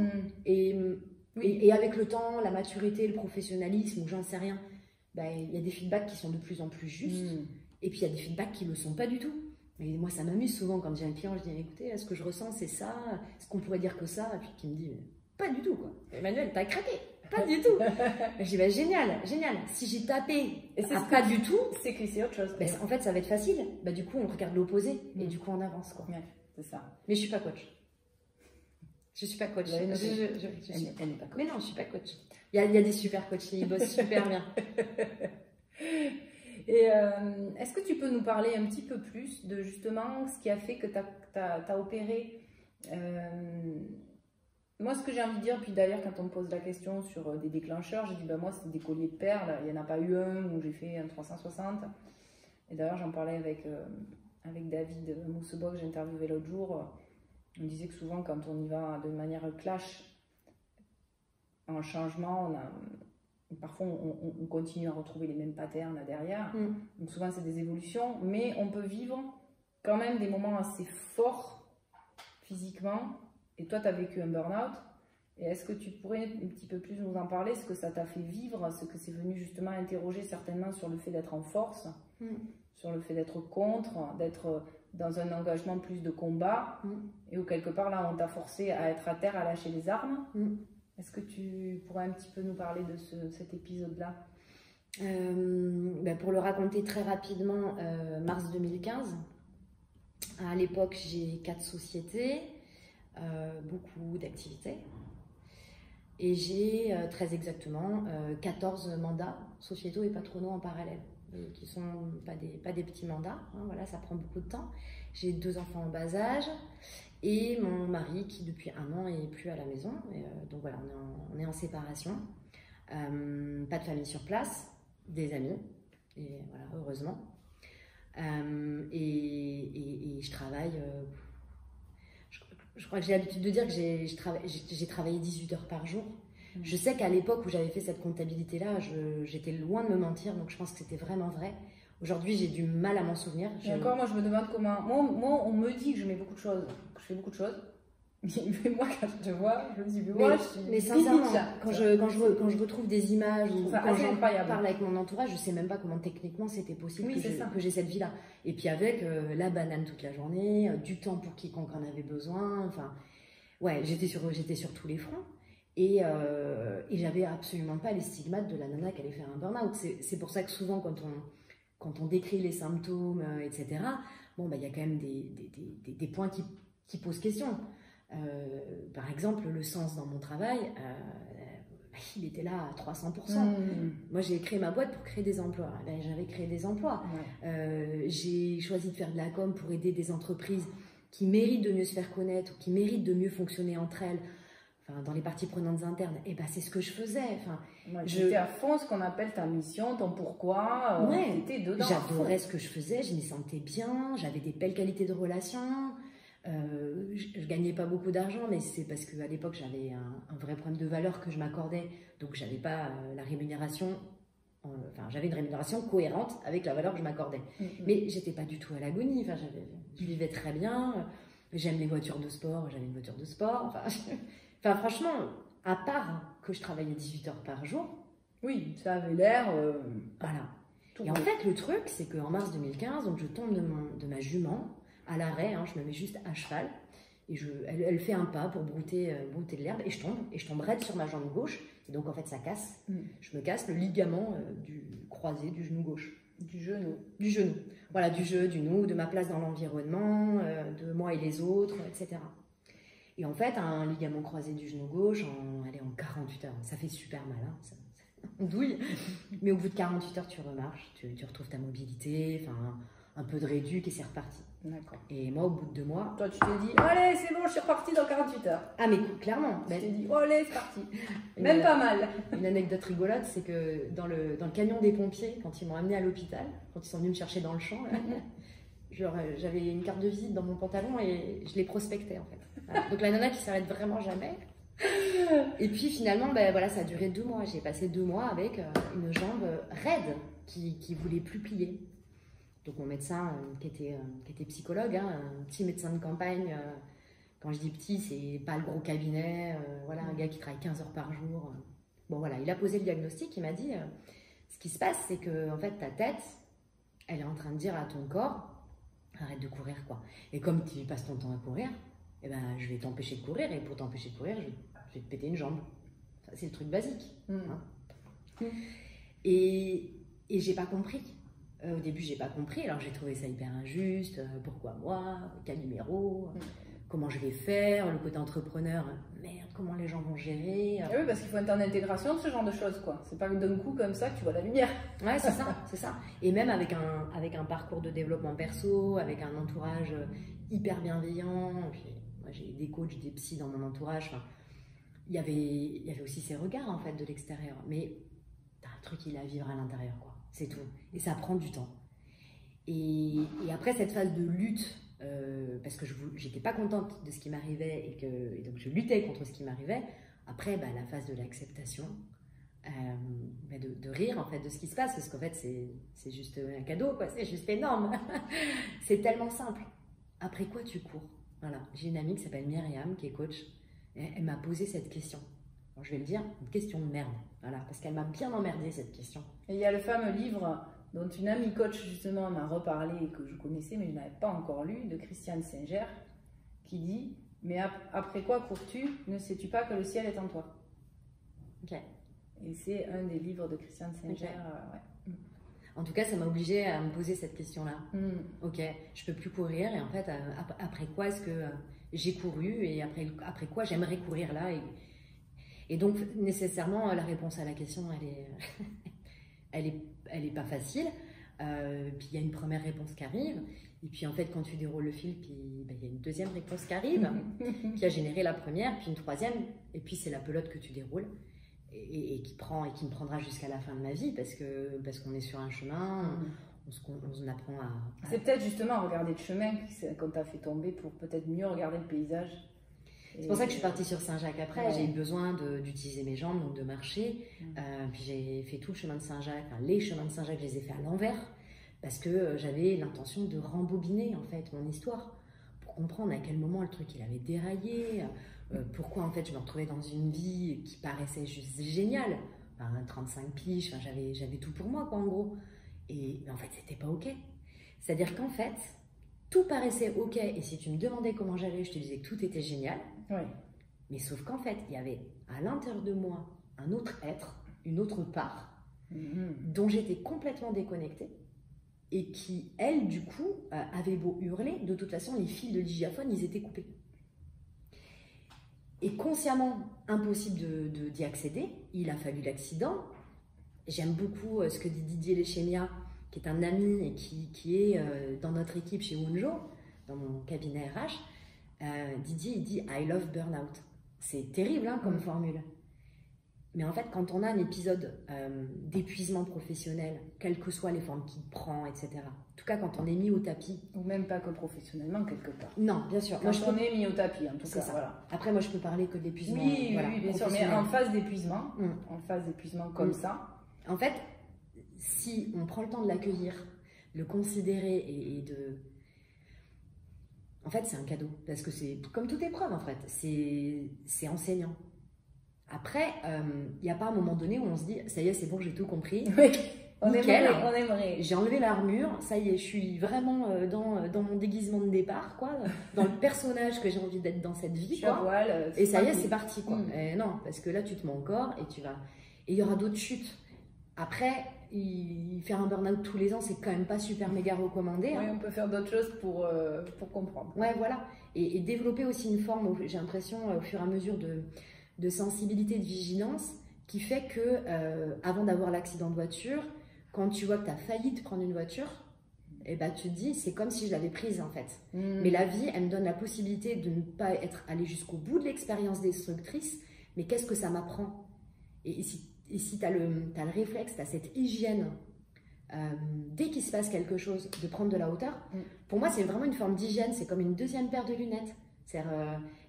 et avec le temps, la maturité, le professionnalisme ou j'en sais rien, il y a des feedbacks qui sont de plus en plus justes et puis il y a des feedbacks qui ne le sont pas du tout. Et moi, ça m'amuse souvent quand j'ai un client, je dis écoutez, ce que je ressens, c'est ça, est-ce qu'on pourrait dire que ça? Et puis qui me dit pas du tout, quoi. Emmanuel, t'as craqué, pas du tout. Je dis génial, génial. Si j'ai tapé et c'est pas du tout, c'est que c'est autre chose. En fait, ça va être facile. Du coup, on regarde l'opposé et du coup, on avance, quoi. Ouais, c'est ça. Mais je suis pas coach. Je suis pas coach. Elle n'est pas coach. Mais non, je suis pas coach. Il y a des super coachs, ils bossent super bien. Et est-ce que tu peux nous parler un petit peu plus de justement ce qui a fait que tu as opéré moi, ce que j'ai envie de dire, puis d'ailleurs, quand on me pose la question sur des déclencheurs, j'ai dit moi, c'est des colliers de perles. Il n'y en a pas eu un où j'ai fait un 360. Et d'ailleurs, j'en parlais avec David Moussebois que j'ai interviewé l'autre jour. On disait que souvent, quand on y va de manière clash, en changement, parfois on continue à retrouver les mêmes patterns derrière. Donc souvent, c'est des évolutions, mais on peut vivre quand même des moments assez forts physiquement. Et toi, tu as vécu un burn-out. Et est-ce que tu pourrais un petit peu plus nous en parler, ce que ça t'a fait vivre, ce que c'est venu justement interroger certainement sur le fait d'être en force, sur le fait d'être contre, d'être dans un engagement plus de combat, et où quelque part, là, on t'a forcé à être à terre, à lâcher les armes. Est-ce que tu pourrais un petit peu nous parler de cet épisode-là? Pour le raconter très rapidement, mars 2015. À l'époque, j'ai 4 sociétés, beaucoup d'activités. Et j'ai très exactement 14 mandats sociétaux et patronaux en parallèle, qui ne sont pas des petits mandats. Hein, voilà, ça prend beaucoup de temps. J'ai 2 enfants en bas âge et mon mari qui, depuis 1 an, est plus à la maison. Et, donc voilà, on est en séparation. Pas de famille sur place, des amis, et voilà, heureusement. Et je travaille. Je crois que j'ai l'habitude de dire que j'ai travaillé 18 heures par jour. Je sais qu'à l'époque où j'avais fait cette comptabilité-là, j'étais loin de me mentir, donc je pense que c'était vraiment vrai. Aujourd'hui, j'ai du mal à m'en souvenir. Encore, moi, je me demande comment. Moi, on me dit que je mets beaucoup de choses, que je fais beaucoup de choses. Mais moi, quand je te vois, je me dis, mais sincèrement, quand je retrouve des images ou quand je parle avec mon entourage, je sais même pas comment techniquement c'était possible que j'ai cette vie-là. Et puis avec la banane toute la journée, du temps pour quiconque en avait besoin. Enfin, ouais, j'étais sur tous les fronts. Et j'avais absolument pas les stigmates de la nana qui allait faire un burn-out. C'est pour ça que souvent, quand on décrit les symptômes, etc., bon, il y a quand même des points qui posent question. Par exemple, le sens dans mon travail, il était là à 300%. Moi, j'ai créé ma boîte pour créer des emplois. Là, j'avais créé des emplois. J'ai choisi de faire de la com pour aider des entreprises qui méritent de mieux se faire connaître, ou qui méritent de mieux fonctionner entre elles. Enfin, dans les parties prenantes internes, et c'est ce que je faisais. Enfin, j'étais à fond ce qu'on appelle ta mission, ton pourquoi. J'adorais ce que je faisais, je m'y sentais bien, j'avais des belles qualités de relation. Je gagnais pas beaucoup d'argent, mais c'est parce qu'à l'époque j'avais un vrai problème de valeur que je m'accordais, donc j'avais pas la rémunération. Enfin, j'avais une rémunération cohérente avec la valeur que je m'accordais. Mais j'étais pas du tout à l'agonie. Enfin, je vivais très bien. J'aime les voitures de sport. J'avais une voiture de sport. Enfin, franchement, à part que je travaillais 18 heures par jour. Oui, ça avait l'air. Voilà. Et en fait, le truc, c'est qu'en mars 2015, donc je tombe de ma jument à l'arrêt. Hein, je me mets juste à cheval. Et elle fait un pas pour brouter de l'herbe. Et je tombe raide sur ma jambe gauche. Et donc, en fait, ça casse. Je me casse le ligament du croisé du genou gauche. Du genou. Du genou. Voilà, du genou, de ma place dans l'environnement, de moi et les autres, etc. Et en fait, un ligament croisé du genou gauche, en 48 heures, ça fait super mal, hein, on douille. Mais au bout de 48 heures, tu remarches, tu retrouves ta mobilité, enfin, un peu de réduc et c'est reparti. D'accord. Et moi, au bout de 2 mois... Toi, tu t'es dit, allez, c'est bon, je suis repartie dans 48 heures. Ah, mais clairement. Tu t'es dit, allez, c'est parti. Même pas mal. Une anecdote rigolote, c'est que dans le camion des pompiers, quand ils m'ont amené à l'hôpital, quand ils sont venus me chercher dans le champ, j'avais une carte de visite dans mon pantalon et je les prospectais, en fait. Voilà. Donc la nana qui s'arrête vraiment jamais. Et puis finalement, voilà, ça a duré 2 mois. J'ai passé 2 mois avec une jambe raide qui voulait plus plier. Donc mon médecin qui était psychologue, hein, un petit médecin de campagne, quand je dis petit, c'est pas le gros cabinet, voilà, un gars qui travaille 15 heures par jour. Bon voilà, il a posé le diagnostic, il m'a dit, ce qui se passe, c'est que en fait ta tête, elle est en train de dire à ton corps, arrête de courir quoi. Et comme tu passes ton temps à courir, eh ben, je vais t'empêcher de courir, et pour t'empêcher de courir, je vais te péter une jambe. C'est le truc basique. Hein. Et j'ai pas compris. Au début, j'ai pas compris, alors j'ai trouvé ça hyper injuste. Pourquoi moi? Quel numéro? Comment je vais faire? Le côté entrepreneur, merde, comment les gens vont gérer? Oui, parce qu'il faut être en intégration de ce genre de choses, quoi. C'est pas d'un coup comme ça que tu vois la lumière. Ouais, c'est ça, c'est ça. Et même avec un parcours de développement perso, avec un entourage hyper bienveillant. Moi, j'ai des coachs, des psys dans mon entourage. Enfin, il y avait aussi ces regards en fait de l'extérieur. Mais t'as un truc il est à vivre à l'intérieur, quoi. C'est tout. Et ça prend du temps. Et après cette phase de lutte, parce que j'étais pas contente de ce qui m'arrivait et donc je luttais contre ce qui m'arrivait, après la phase de l'acceptation, de rire en fait de ce qui se passe, parce qu'en fait c'est juste un cadeau, quoi. C'est juste énorme. C'est tellement simple. Après quoi tu cours? Voilà. J'ai une amie qui s'appelle Myriam, qui est coach. Elle m'a posé cette question. Alors, je vais le dire, une question de merde. Voilà, parce qu'elle m'a bien emmerdé cette question. Et il y a le fameux livre dont une amie coach justement m'a reparlé et que je connaissais mais je n'avais pas encore lu, de Christiane Singer, qui dit « Mais après quoi cours-tu? Ne sais-tu pas que le ciel est en toi ?» Ok. Et c'est un des livres de Christiane Singer. Okay. Ouais. En tout cas, ça m'a obligée à me poser cette question-là. Ok, je peux plus courir et en fait, après quoi est-ce que j'ai couru et après quoi j'aimerais courir là et donc nécessairement la réponse à la question elle est pas facile. Puis il y a une première réponse qui arrive et puis en fait quand tu déroules le fil, puis il y a une deuxième réponse qui arrive qui a généré la première, puis une troisième et puis c'est la pelote que tu déroules. Et qui me prendra jusqu'à la fin de ma vie parce qu'on est sur un chemin, on apprend à... C'est peut-être justement regarder le chemin qu'on t'a fait tomber pour peut-être mieux regarder le paysage. C'est pour ça que je suis partie sur Saint-Jacques après. J'ai eu besoin d'utiliser mes jambes, donc de marcher. Puis j'ai fait tout le chemin de Saint-Jacques, enfin, les chemins de Saint-Jacques, je les ai fait à l'envers parce que j'avais l'intention de rembobiner en fait mon histoire pour comprendre à quel moment le truc il avait déraillé. Pourquoi en fait je me retrouvais dans une vie qui paraissait juste géniale, enfin, 35 piges, enfin, j'avais tout pour moi quoi en gros, et en fait c'était pas ok, c'est à dire qu'en fait tout paraissait ok et si tu me demandais comment j'allais je te disais que tout était génial, mais sauf qu'en fait il y avait à l'intérieur de moi un autre être, une autre part dont j'étais complètement déconnectée et qui elle du coup avait beau hurler, de toute façon les fils de digiphone ils étaient coupés. Et consciemment impossible d'y accéder, il a fallu l'accident. J'aime beaucoup ce que dit Didier Léchemia, qui est un ami et qui est dans notre équipe chez Wunjo, dans mon cabinet RH. Didier, il dit « I love burnout ». C'est terrible hein, comme formule. Mais en fait, quand on a un épisode d'épuisement professionnel, quelles que soient les formes qu'il prend, etc., en tout cas quand on est mis au tapis... Ou même pas que professionnellement, quelque part. Non, bien sûr. Quand on est mis au tapis, en tout cas. Ça. Voilà. Après, moi, je peux parler que de l'épuisement. Oui, bien sûr, mais en phase d'épuisement, comme ça... En fait, si on prend le temps de l'accueillir, le considérer et de... En fait, c'est un cadeau, parce que c'est comme toute épreuve, en fait. C'est enseignant. Après, il n'y a pas un moment donné où on se dit, ça y est, c'est bon, j'ai tout compris. On aimerait. J'ai enlevé l'armure, ça y est, je suis vraiment dans mon déguisement de départ, quoi, dans le personnage que j'ai envie d'être dans cette vie, quoi. Et ça y est, c'est parti, quoi. Et non, parce que là, tu te mets encore et tu vas... Et il y aura d'autres chutes. Après, faire un burn-out tous les ans, c'est quand même pas super méga recommandé. Oui, on peut faire d'autres choses pour comprendre. Ouais, voilà. Et développer aussi une forme, j'ai l'impression, au fur et à mesure de sensibilité, de vigilance, qui fait que, avant d'avoir l'accident de voiture, quand tu vois que tu as failli te prendre une voiture, eh ben, tu te dis, c'est comme si je l'avais prise en fait. Mais la vie, elle me donne la possibilité de ne pas aller jusqu'au bout de l'expérience destructrice, mais qu'est-ce que ça m'apprend? Et si tu as le réflexe, tu as cette hygiène, dès qu'il se passe quelque chose, de prendre de la hauteur, pour moi, c'est vraiment une forme d'hygiène, c'est comme une deuxième paire de lunettes.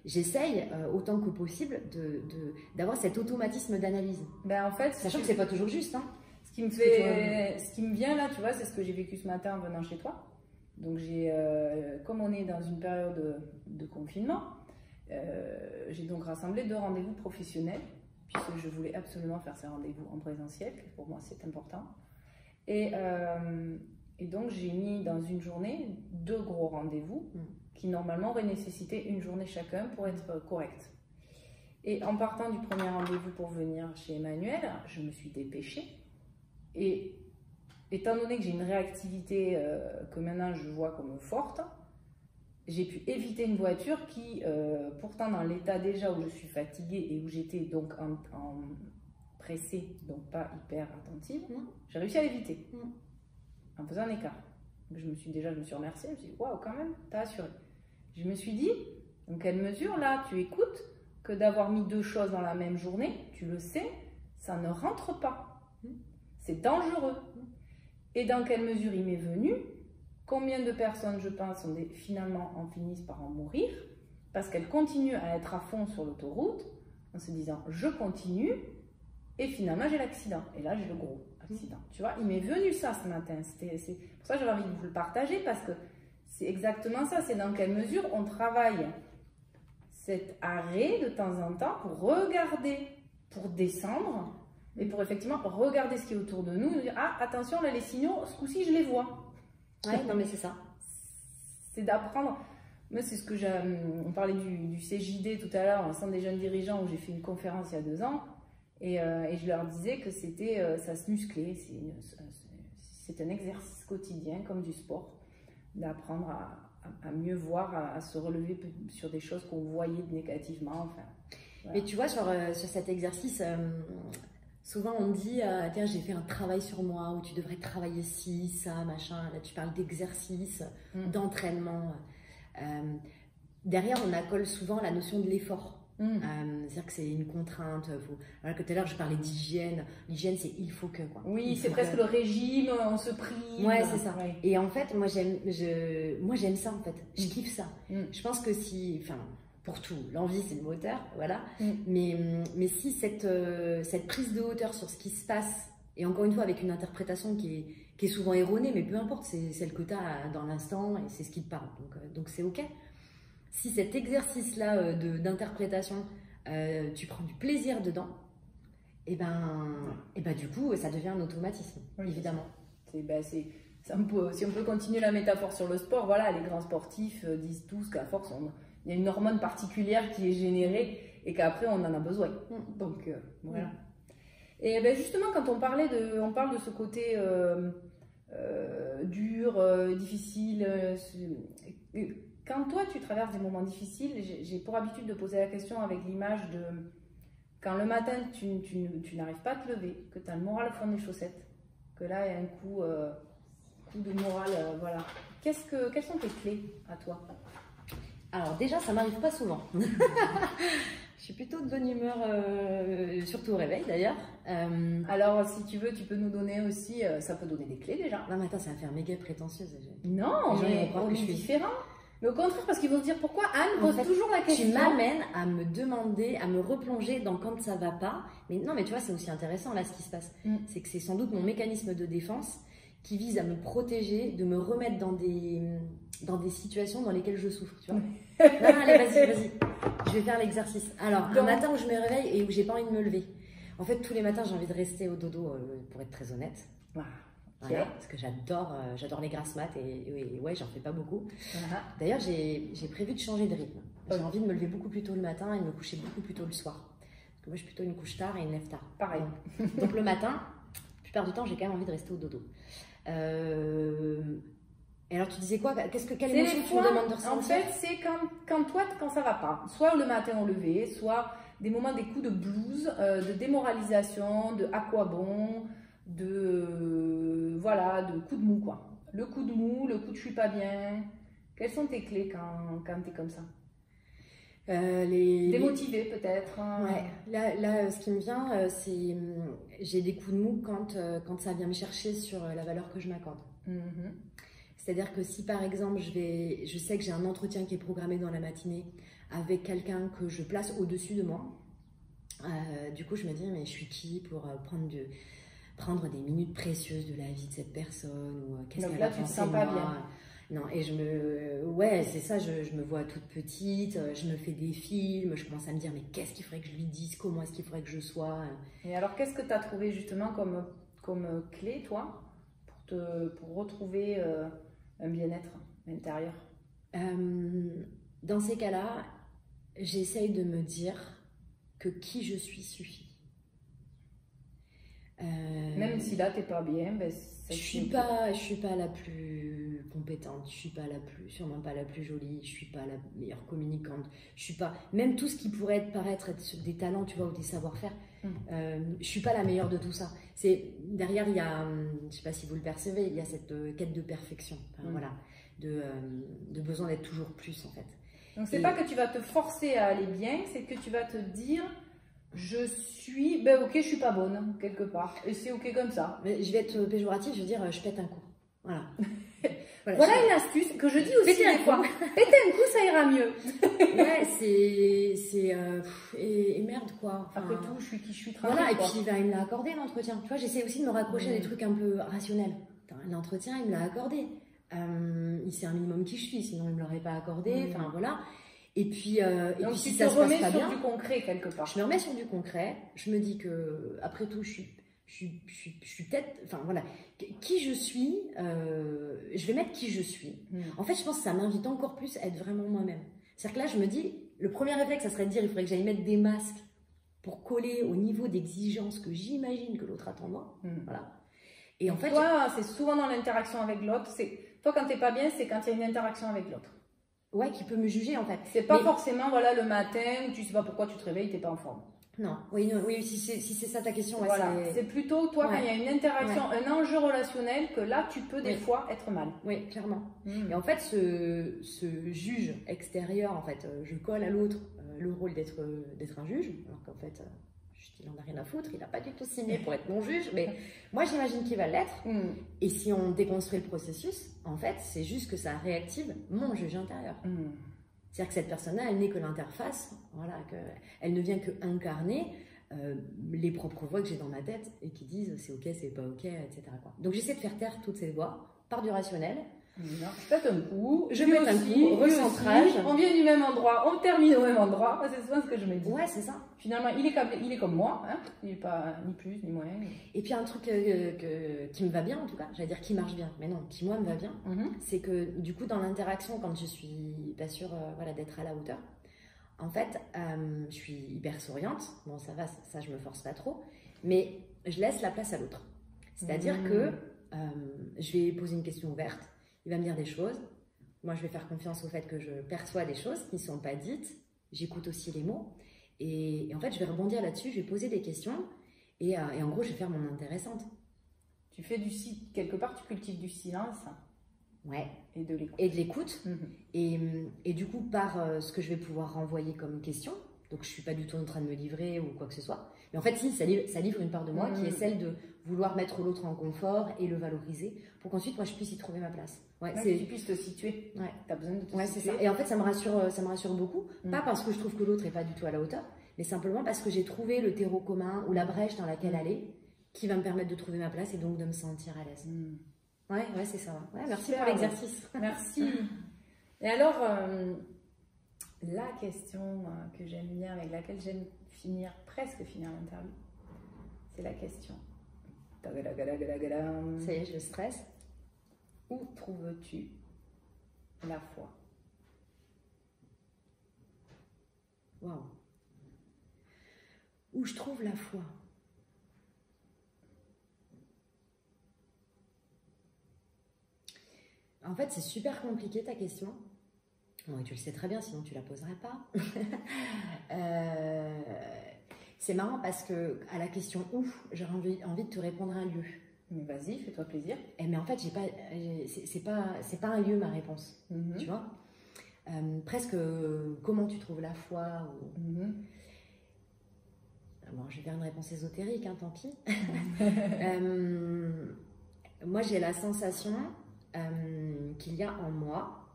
J'essaye autant que possible d'avoir cet automatisme d'analyse. Ben, en fait, sachant que c'est pas toujours juste. Hein. Ce qui me vient là, tu vois, c'est ce que j'ai vécu ce matin en venant chez toi. Donc, comme on est dans une période de confinement, j'ai donc rassemblé 2 rendez-vous professionnels, puisque je voulais absolument faire ces rendez-vous en présentiel, pour moi c'est important. Et donc, j'ai mis dans une journée 2 gros rendez-vous qui normalement auraient nécessité une journée chacun pour être correct. Et en partant du premier rendez-vous pour venir chez Emmanuel, je me suis dépêchée. Et étant donné que j'ai une réactivité que maintenant je vois comme forte, j'ai pu éviter une voiture qui, pourtant dans l'état déjà où je suis fatiguée et où j'étais donc en pressée, donc pas hyper attentive, j'ai réussi à l'éviter en faisant un écart. Je me suis remerciée, je me suis dit waouh, quand même, t'as assuré. Je me suis dit, dans quelle mesure là tu écoutes que d'avoir mis 2 choses dans la même journée, tu le sais, ça ne rentre pas. C'est dangereux. Et dans quelle mesure il m'est venu, combien de personnes, je pense, finalement en finissent par en mourir, parce qu'elles continuent à être à fond sur l'autoroute, en se disant, je continue, et finalement j'ai l'accident. Et là, j'ai le gros accident. Tu vois, il m'est venu ça ce matin. C'est pour ça que j'avais envie de vous le partager, parce que c'est exactement ça. C'est dans quelle mesure on travaille cet arrêt de temps en temps pour regarder, pour descendre, et pour effectivement regarder ce qui est autour de nous, et dire, ah, attention, là, les signaux, ce coup-ci, je les vois. Ouais, non, mais c'est ça. C'est d'apprendre. Moi, c'est ce que on parlait du CJD tout à l'heure, un centre des jeunes dirigeants, où j'ai fait une conférence il y a 2 ans, et je leur disais que c'était, ça se musclait. c'est un exercice quotidien comme du sport, d'apprendre à mieux voir, à se relever sur des choses qu'on voyait négativement. Enfin, voilà. Mais tu vois, sur cet exercice, souvent on me dit, tiens, j'ai fait un travail sur moi, où tu devrais travailler ci, ça, machin. Là, tu parles d'exercice, d'entraînement. Derrière, on accole souvent la notion de l'effort. C'est-à-dire que c'est une contrainte. Voilà, que tout à l'heure, je parlais d'hygiène. L'hygiène, c'est il faut que. Quoi. Oui, c'est presque le régime, on se prive. Ouais, c'est ça. Ouais. Et en fait, moi, j'aime ça, en fait. Je kiffe ça. Je pense que si... Enfin, pour tout, l'envie, c'est le moteur, voilà. Mais si cette prise de hauteur sur ce qui se passe, et encore une fois, avec une interprétation qui est souvent erronée, mais peu importe, c'est celle que tu as dans l'instant, et c'est ce qui te parle. Donc c'est OK. Si cet exercice-là d'interprétation, tu prends du plaisir dedans, et ben du coup, ça devient un automatisme, évidemment. Si on peut continuer la métaphore sur le sport, voilà, les grands sportifs disent tous qu'à force, il y a une hormone particulière qui est générée et qu'après, on en a besoin. Donc, voilà. Et ben justement, quand on parle de ce côté dur, difficile, quand toi, tu traverses des moments difficiles, j'ai pour habitude de poser la question avec l'image de quand le matin, tu n'arrives pas à te lever, que tu as le moral au fond des chaussettes, que là, il y a un coup de moral, voilà. Quelles sont tes clés à toi? Alors déjà, ça m'arrive pas souvent. Je suis plutôt de bonne humeur, surtout au réveil d'ailleurs. Alors, si tu veux, tu peux nous donner aussi, ça peut donner des clés déjà. Non, mais attends, ça va faire méga prétentieuse. Non, mais on est différent. Mais au contraire, parce qu'ils vont se dire pourquoi Anne pose toujours la question. Tu m'amènes à me demander, à me replonger dans quand ça va pas. Mais non, mais tu vois, c'est aussi intéressant là ce qui se passe. C'est que c'est sans doute mon mécanisme de défense qui vise à me protéger, de me remettre dans des situations dans lesquelles je souffre. Tu vois. Non, allez, vas-y. Je vais faire l'exercice. Alors, un matin où je me réveille et où j'ai pas envie de me lever. En fait, tous les matins, j'ai envie de rester au dodo, pour être très honnête. Voilà, parce que j'adore les grasses mat et ouais, j'en fais pas beaucoup. D'ailleurs, j'ai prévu de changer de rythme. J'ai envie de me lever beaucoup plus tôt le matin et de me coucher beaucoup plus tôt le soir. Parce que moi, je suis plutôt une couche tard et une lève tard. Pareil. Donc le matin, la plupart du temps, j'ai quand même envie de rester au dodo. Et alors, tu disais quoi? Quelle émotion tu me demandes de ressentir? En fait, c'est quand ça va pas. Soit le matin au lever, soit des moments, des coups de blues, de démoralisation, de à quoi bon, de coup de mou quoi. Le coup de mou, le coup de je suis pas bien. Quelles sont tes clés quand tu es comme ça? Démotivée peut-être. Ouais. Là, ce qui me vient, c'est j'ai des coups de mou quand ça vient me chercher sur la valeur que je m'accorde. C'est-à-dire que si par exemple je sais que j'ai un entretien qui est programmé dans la matinée avec quelqu'un que je place au-dessus de moi, du coup je me dis mais je suis qui pour prendre des minutes précieuses de la vie de cette personne, ou qu'est-ce qu'elle a pensé de moi. Bien. Non, et c'est ça, je me vois toute petite, je me fais des films, je commence à me dire mais qu'est-ce qu'il faudrait que je lui dise, comment est-ce qu'il faudrait que je sois. Et alors qu'est-ce que tu as trouvé justement comme clé toi pour retrouver un bien-être intérieur? Dans ces cas-là, j'essaye de me dire que qui je suis suffit. Même si là t'es pas bien, je suis pas la plus compétente, je suis pas sûrement pas la plus jolie, je suis pas la meilleure communicante, je suis pas, même tout ce qui pourrait paraître être des talents, tu vois, ou des savoir-faire, je suis pas la meilleure de tout ça. Derrière il y a, je sais pas si vous le percevez, il y a cette quête de perfection, voilà, de besoin d'être toujours plus en fait. Donc c'est pas que tu vas te forcer à aller bien, c'est que tu vas te dire je suis, ok, je suis pas bonne quelque part, et c'est ok comme ça. Mais je vais être péjorative, je veux dire, je pète un coup. Voilà. Voilà une astuce que je dis aussi des fois. Péter un coup, ça ira mieux. Ouais, et merde quoi. Après tout, je suis qui je suis. Voilà, et puis il me l'a accordé l'entretien. Tu vois, j'essaie aussi de me raccrocher à des trucs un peu rationnels. L'entretien, il me l'a accordé. Il sait un minimum qui je suis, sinon il me l'aurait pas accordé. Enfin voilà. Et puis, donc, si tu ça te se passe remets pas sur bien, du concret quelque part. Je me remets sur du concret. Je me dis que après tout, je suis peut-être, enfin voilà, qui je suis. Je vais mettre qui je suis. En fait, je pense que ça m'invite encore plus à être vraiment moi-même. C'est-à-dire que là, je me dis, le premier réflexe, ça serait de dire, il faudrait que j'aille mettre des masques pour coller au niveau d'exigence que j'imagine que l'autre attend de moi. Voilà. Et en fait, toi, c'est souvent dans l'interaction avec l'autre. Toi, quand t'es pas bien, c'est quand il y a une interaction avec l'autre. ouais, qui peut me juger en fait. C'est pas forcément, voilà, le matin où tu sais pas pourquoi tu te réveilles, t'es pas en forme. Non, oui, non, oui, si c'est ça ta question, ouais, voilà. C'est plutôt, toi, quand il y a une interaction, un enjeu relationnel, que là, tu peux des fois être mal. Oui, clairement. Et en fait, ce juge extérieur, en fait, je colle à l'autre le rôle d'être un juge, alors qu'en fait, il en a rien à foutre, il n'a pas du tout signé pour être mon juge, mais moi, j'imagine qu'il va l'être. Et si on déconstruit le processus, en fait, c'est juste que ça réactive mon juge intérieur. C'est-à-dire que cette personne-là, elle n'est que l'interface, voilà, elle ne vient que incarner les propres voix que j'ai dans ma tête et qui disent c'est ok, c'est pas ok, etc. quoi. Donc j'essaie de faire taire toutes ces voix par du rationnel. Non, je pète un coup, je pète un coup, recentrage. On vient du même endroit, on termine au même endroit, c'est souvent ce que je me dis. Ouais, c'est ça. Finalement, il est comme moi, hein. Il n'est pas ni plus ni moins. Et puis un truc qui me va bien en tout cas, j'allais dire qui marche bien, mais non, qui moi me va bien, c'est que du coup dans l'interaction, quand je suis pas sûre voilà, d'être à la hauteur, en fait, je suis hyper souriante, bon ça va, ça je me force pas trop, mais je laisse la place à l'autre. C'est-à-dire que je vais poser une question ouverte, il va me dire des choses, moi je vais faire confiance au fait que je perçois des choses qui ne sont pas dites, j'écoute aussi les mots, et en fait je vais rebondir là-dessus, je vais poser des questions, et en gros je vais faire mon intéressante. Tu fais quelque part tu cultives du silence. Ouais. Et de l'écoute. Et de l'écoute. Et du coup, par ce que je vais pouvoir renvoyer comme question, donc je ne suis pas du tout en train de me livrer ou quoi que ce soit, mais en fait, si, ça livre une part de moi qui est celle de vouloir mettre l'autre en confort et le valoriser pour qu'ensuite, moi, je puisse y trouver ma place. Que tu puisses te situer. Ouais. Tu as besoin de te situer. C'est ça. Et en fait, ça me rassure beaucoup, pas parce que je trouve que l'autre n'est pas du tout à la hauteur, mais simplement parce que j'ai trouvé le terreau commun ou la brèche dans laquelle aller qui va me permettre de trouver ma place et donc de me sentir à l'aise. Ouais, c'est ça. Ouais, merci pour l'exercice. Merci. Et alors, la question que j'aime bien, avec laquelle j'aime presque finir l'interview, c'est la question. Ça y est, je stresse. Où trouves-tu la foi? Waouh. Où je trouve la foi? En fait, c'est super compliqué ta question. Bon, tu le sais très bien, sinon tu la poserais pas. C'est marrant parce que à la question où, j'aurais envie de te répondre un lieu. Mais vas-y, fais-toi plaisir. Mais en fait, c'est pas un lieu ma réponse. Tu vois, presque comment tu trouves la foi ou... Bon, je vais faire une réponse ésotérique, hein, tant pis. Moi, j'ai la sensation qu'il y a en moi,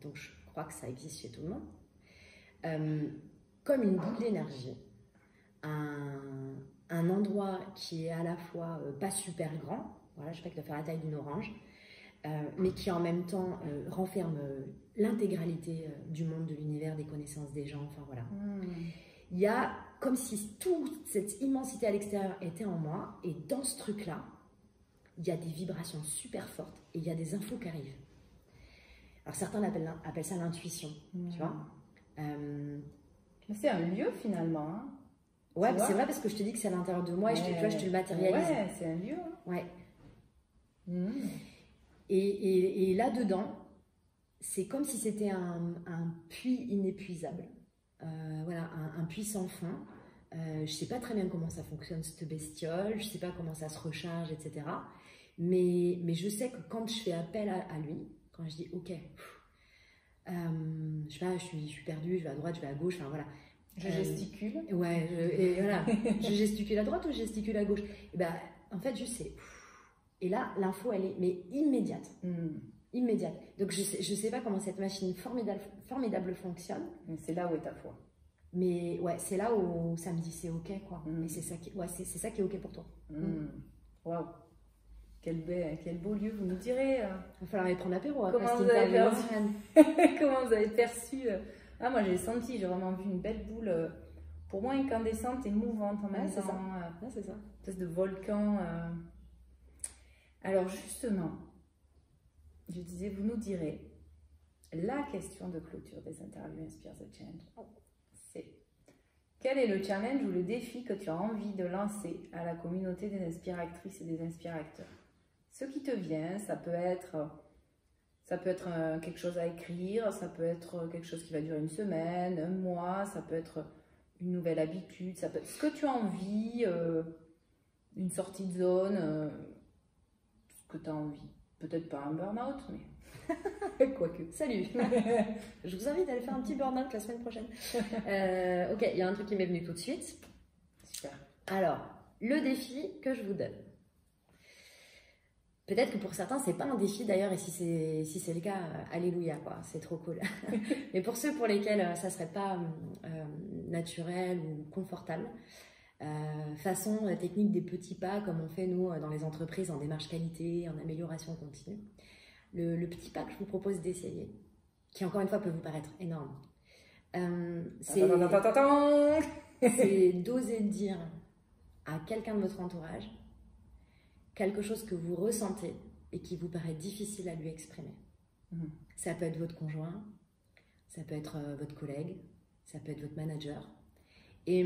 donc je crois que ça existe chez tout le monde, comme une boule d'énergie, un endroit qui est à la fois pas super grand, voilà, je sais pas qu'il doit faire la taille d'une orange, mais qui en même temps renferme l'intégralité du monde, de l'univers, des connaissances des gens, enfin voilà. Il y a comme si toute cette immensité à l'extérieur était en moi, et dans ce truc-là, il y a des vibrations super fortes et il y a des infos qui arrivent. Alors certains appellent ça l'intuition, tu vois. C'est un lieu finalement. Hein. Ouais, c'est vrai parce que je te dis que c'est à l'intérieur de moi et je te le matérialise. Ouais, c'est un lieu. Ouais. Et là-dedans, c'est comme si c'était un puits inépuisable. Voilà, un puits sans fin. Je sais pas très bien comment ça fonctionne cette bestiole, je sais pas comment ça se recharge, etc. Mais je sais que quand je fais appel à lui, quand je dis ok, je sais pas, je suis perdue, je vais à droite, je vais à gauche, enfin voilà. Je gesticule. Ouais, et voilà, je gesticule à droite ou je gesticule à gauche. Et ben, en fait, je sais. Et là, l'info, elle est mais immédiate. Immédiate. Donc je sais pas comment cette machine formidable fonctionne. Mais c'est là où est ta foi. Mais ouais, c'est là où ça me dit c'est ok quoi. Et c'est ça qui est ok pour toi. Waouh. Quel beau lieu, vous nous direz. Il va falloir aller prendre l'apéro. Comment vous avez perçu Ah, moi j'ai senti, j'ai vraiment vu une belle boule, pour moi incandescente et mouvante en même temps. C'est ça. Une espèce de volcan. Alors justement, je disais, vous nous direz, la question de clôture des interviews Inspire the Change, c'est Quel est le challenge ou le défi que tu as envie de lancer à la communauté des inspiratrices et des inspirateurs? Ce qui te vient, ça peut être quelque chose à écrire, ça peut être quelque chose qui va durer une semaine, un mois, ça peut être une nouvelle habitude, ça peut être ce que tu as envie, une sortie de zone, ce que tu as envie. Peut-être pas un burn-out, mais quoique. Salut. Je vous invite à aller faire un petit burn-out la semaine prochaine. Ok, il y a un truc qui m'est venu tout de suite. Super. Alors, le défi que je vous donne. Peut-être que pour certains, c'est pas un défi d'ailleurs, et si c'est le cas, alléluia, quoi, c'est trop cool. Mais pour ceux pour lesquels ça serait pas naturel ou confortable, façon technique des petits pas, comme on fait nous dans les entreprises en démarche qualité, en amélioration continue, le petit pas que je vous propose d'essayer, qui encore une fois peut vous paraître énorme, c'est d'oser dire à quelqu'un de votre entourage quelque chose que vous ressentez et qui vous paraît difficile à lui exprimer. Ça peut être votre conjoint, ça peut être votre collègue, ça peut être votre manager. Et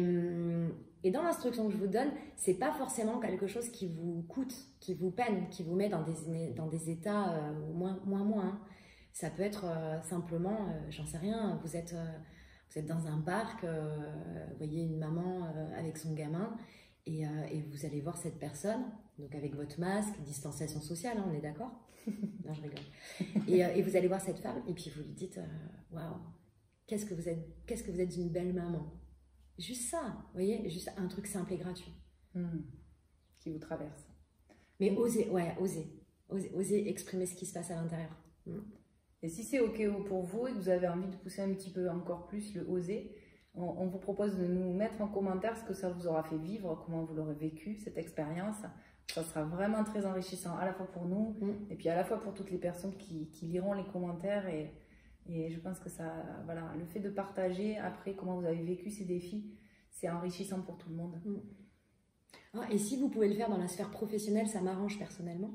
dans l'instruction que je vous donne, c'est pas forcément quelque chose qui vous coûte, qui vous peine, qui vous met dans des états moins. Ça peut être simplement, j'en sais rien, vous êtes dans un parc, vous voyez une maman avec son gamin, et vous allez voir cette personne, donc avec votre masque, distanciation sociale, hein, on est d'accord? Non, je rigole. Et vous allez voir cette femme, et puis vous lui dites, waouh, qu'est-ce que vous êtes une belle maman. Juste ça, vous voyez, juste un truc simple et gratuit. Qui vous traverse. Mais osez exprimer ce qui se passe à l'intérieur. Et si c'est OK pour vous et que vous avez envie de pousser un petit peu encore plus le oser, on vous propose de nous mettre en commentaire ce que ça vous aura fait vivre, comment vous l'aurez vécu, cette expérience. Ça sera vraiment très enrichissant, à la fois pour nous, et puis à la fois pour toutes les personnes qui liront les commentaires. Et je pense que ça, voilà, le fait de partager après comment vous avez vécu ces défis, c'est enrichissant pour tout le monde. Et si vous pouvez le faire dans la sphère professionnelle, ça m'arrange personnellement.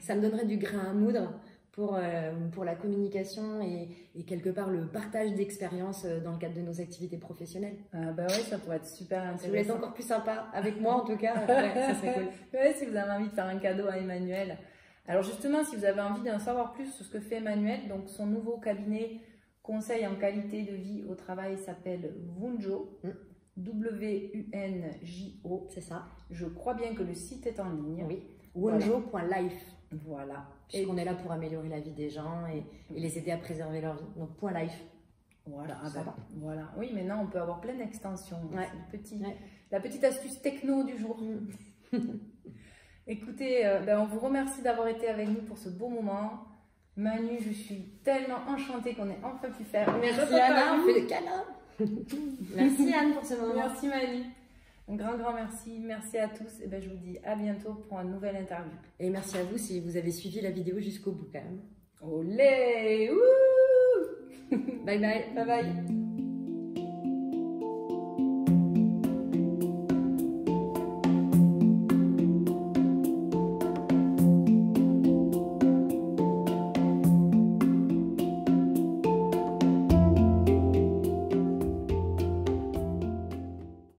Ça me donnerait du grain à moudre pour la communication et quelque part le partage d'expériences dans le cadre de nos activités professionnelles. Bah ouais, ça pourrait être super intéressant. Si vous voulez être encore plus sympa avec moi, en tout cas, ça serait cool. Ouais, si vous avez envie de faire un cadeau à Emmanuel. Alors justement, si vous avez envie d'en savoir plus sur ce que fait Emmanuel, donc son nouveau cabinet conseil en qualité de vie au travail s'appelle Wunjo, W-U-N-J-O. C'est ça. Je crois bien que le site est en ligne. Oui, wunjo.life. Voilà. Puisqu'on est là pour améliorer la vie des gens et les aider à préserver leur vie. Donc, .life. Voilà, voilà. Oui, maintenant on peut avoir plein d'extensions. Ouais. La petite astuce techno du jour. Écoutez, on vous remercie d'avoir été avec nous pour ce beau moment. Manu, je suis tellement enchantée qu'on ait enfin pu faire. Merci Anna, on fait le câlin. Merci Anne pour ce moment. Merci Manu. Un grand merci. Merci à tous. Et je vous dis à bientôt pour une nouvelle interview. Et merci à vous si vous avez suivi la vidéo jusqu'au bout quand même. Olé! Ouh! Bye bye. Bye bye.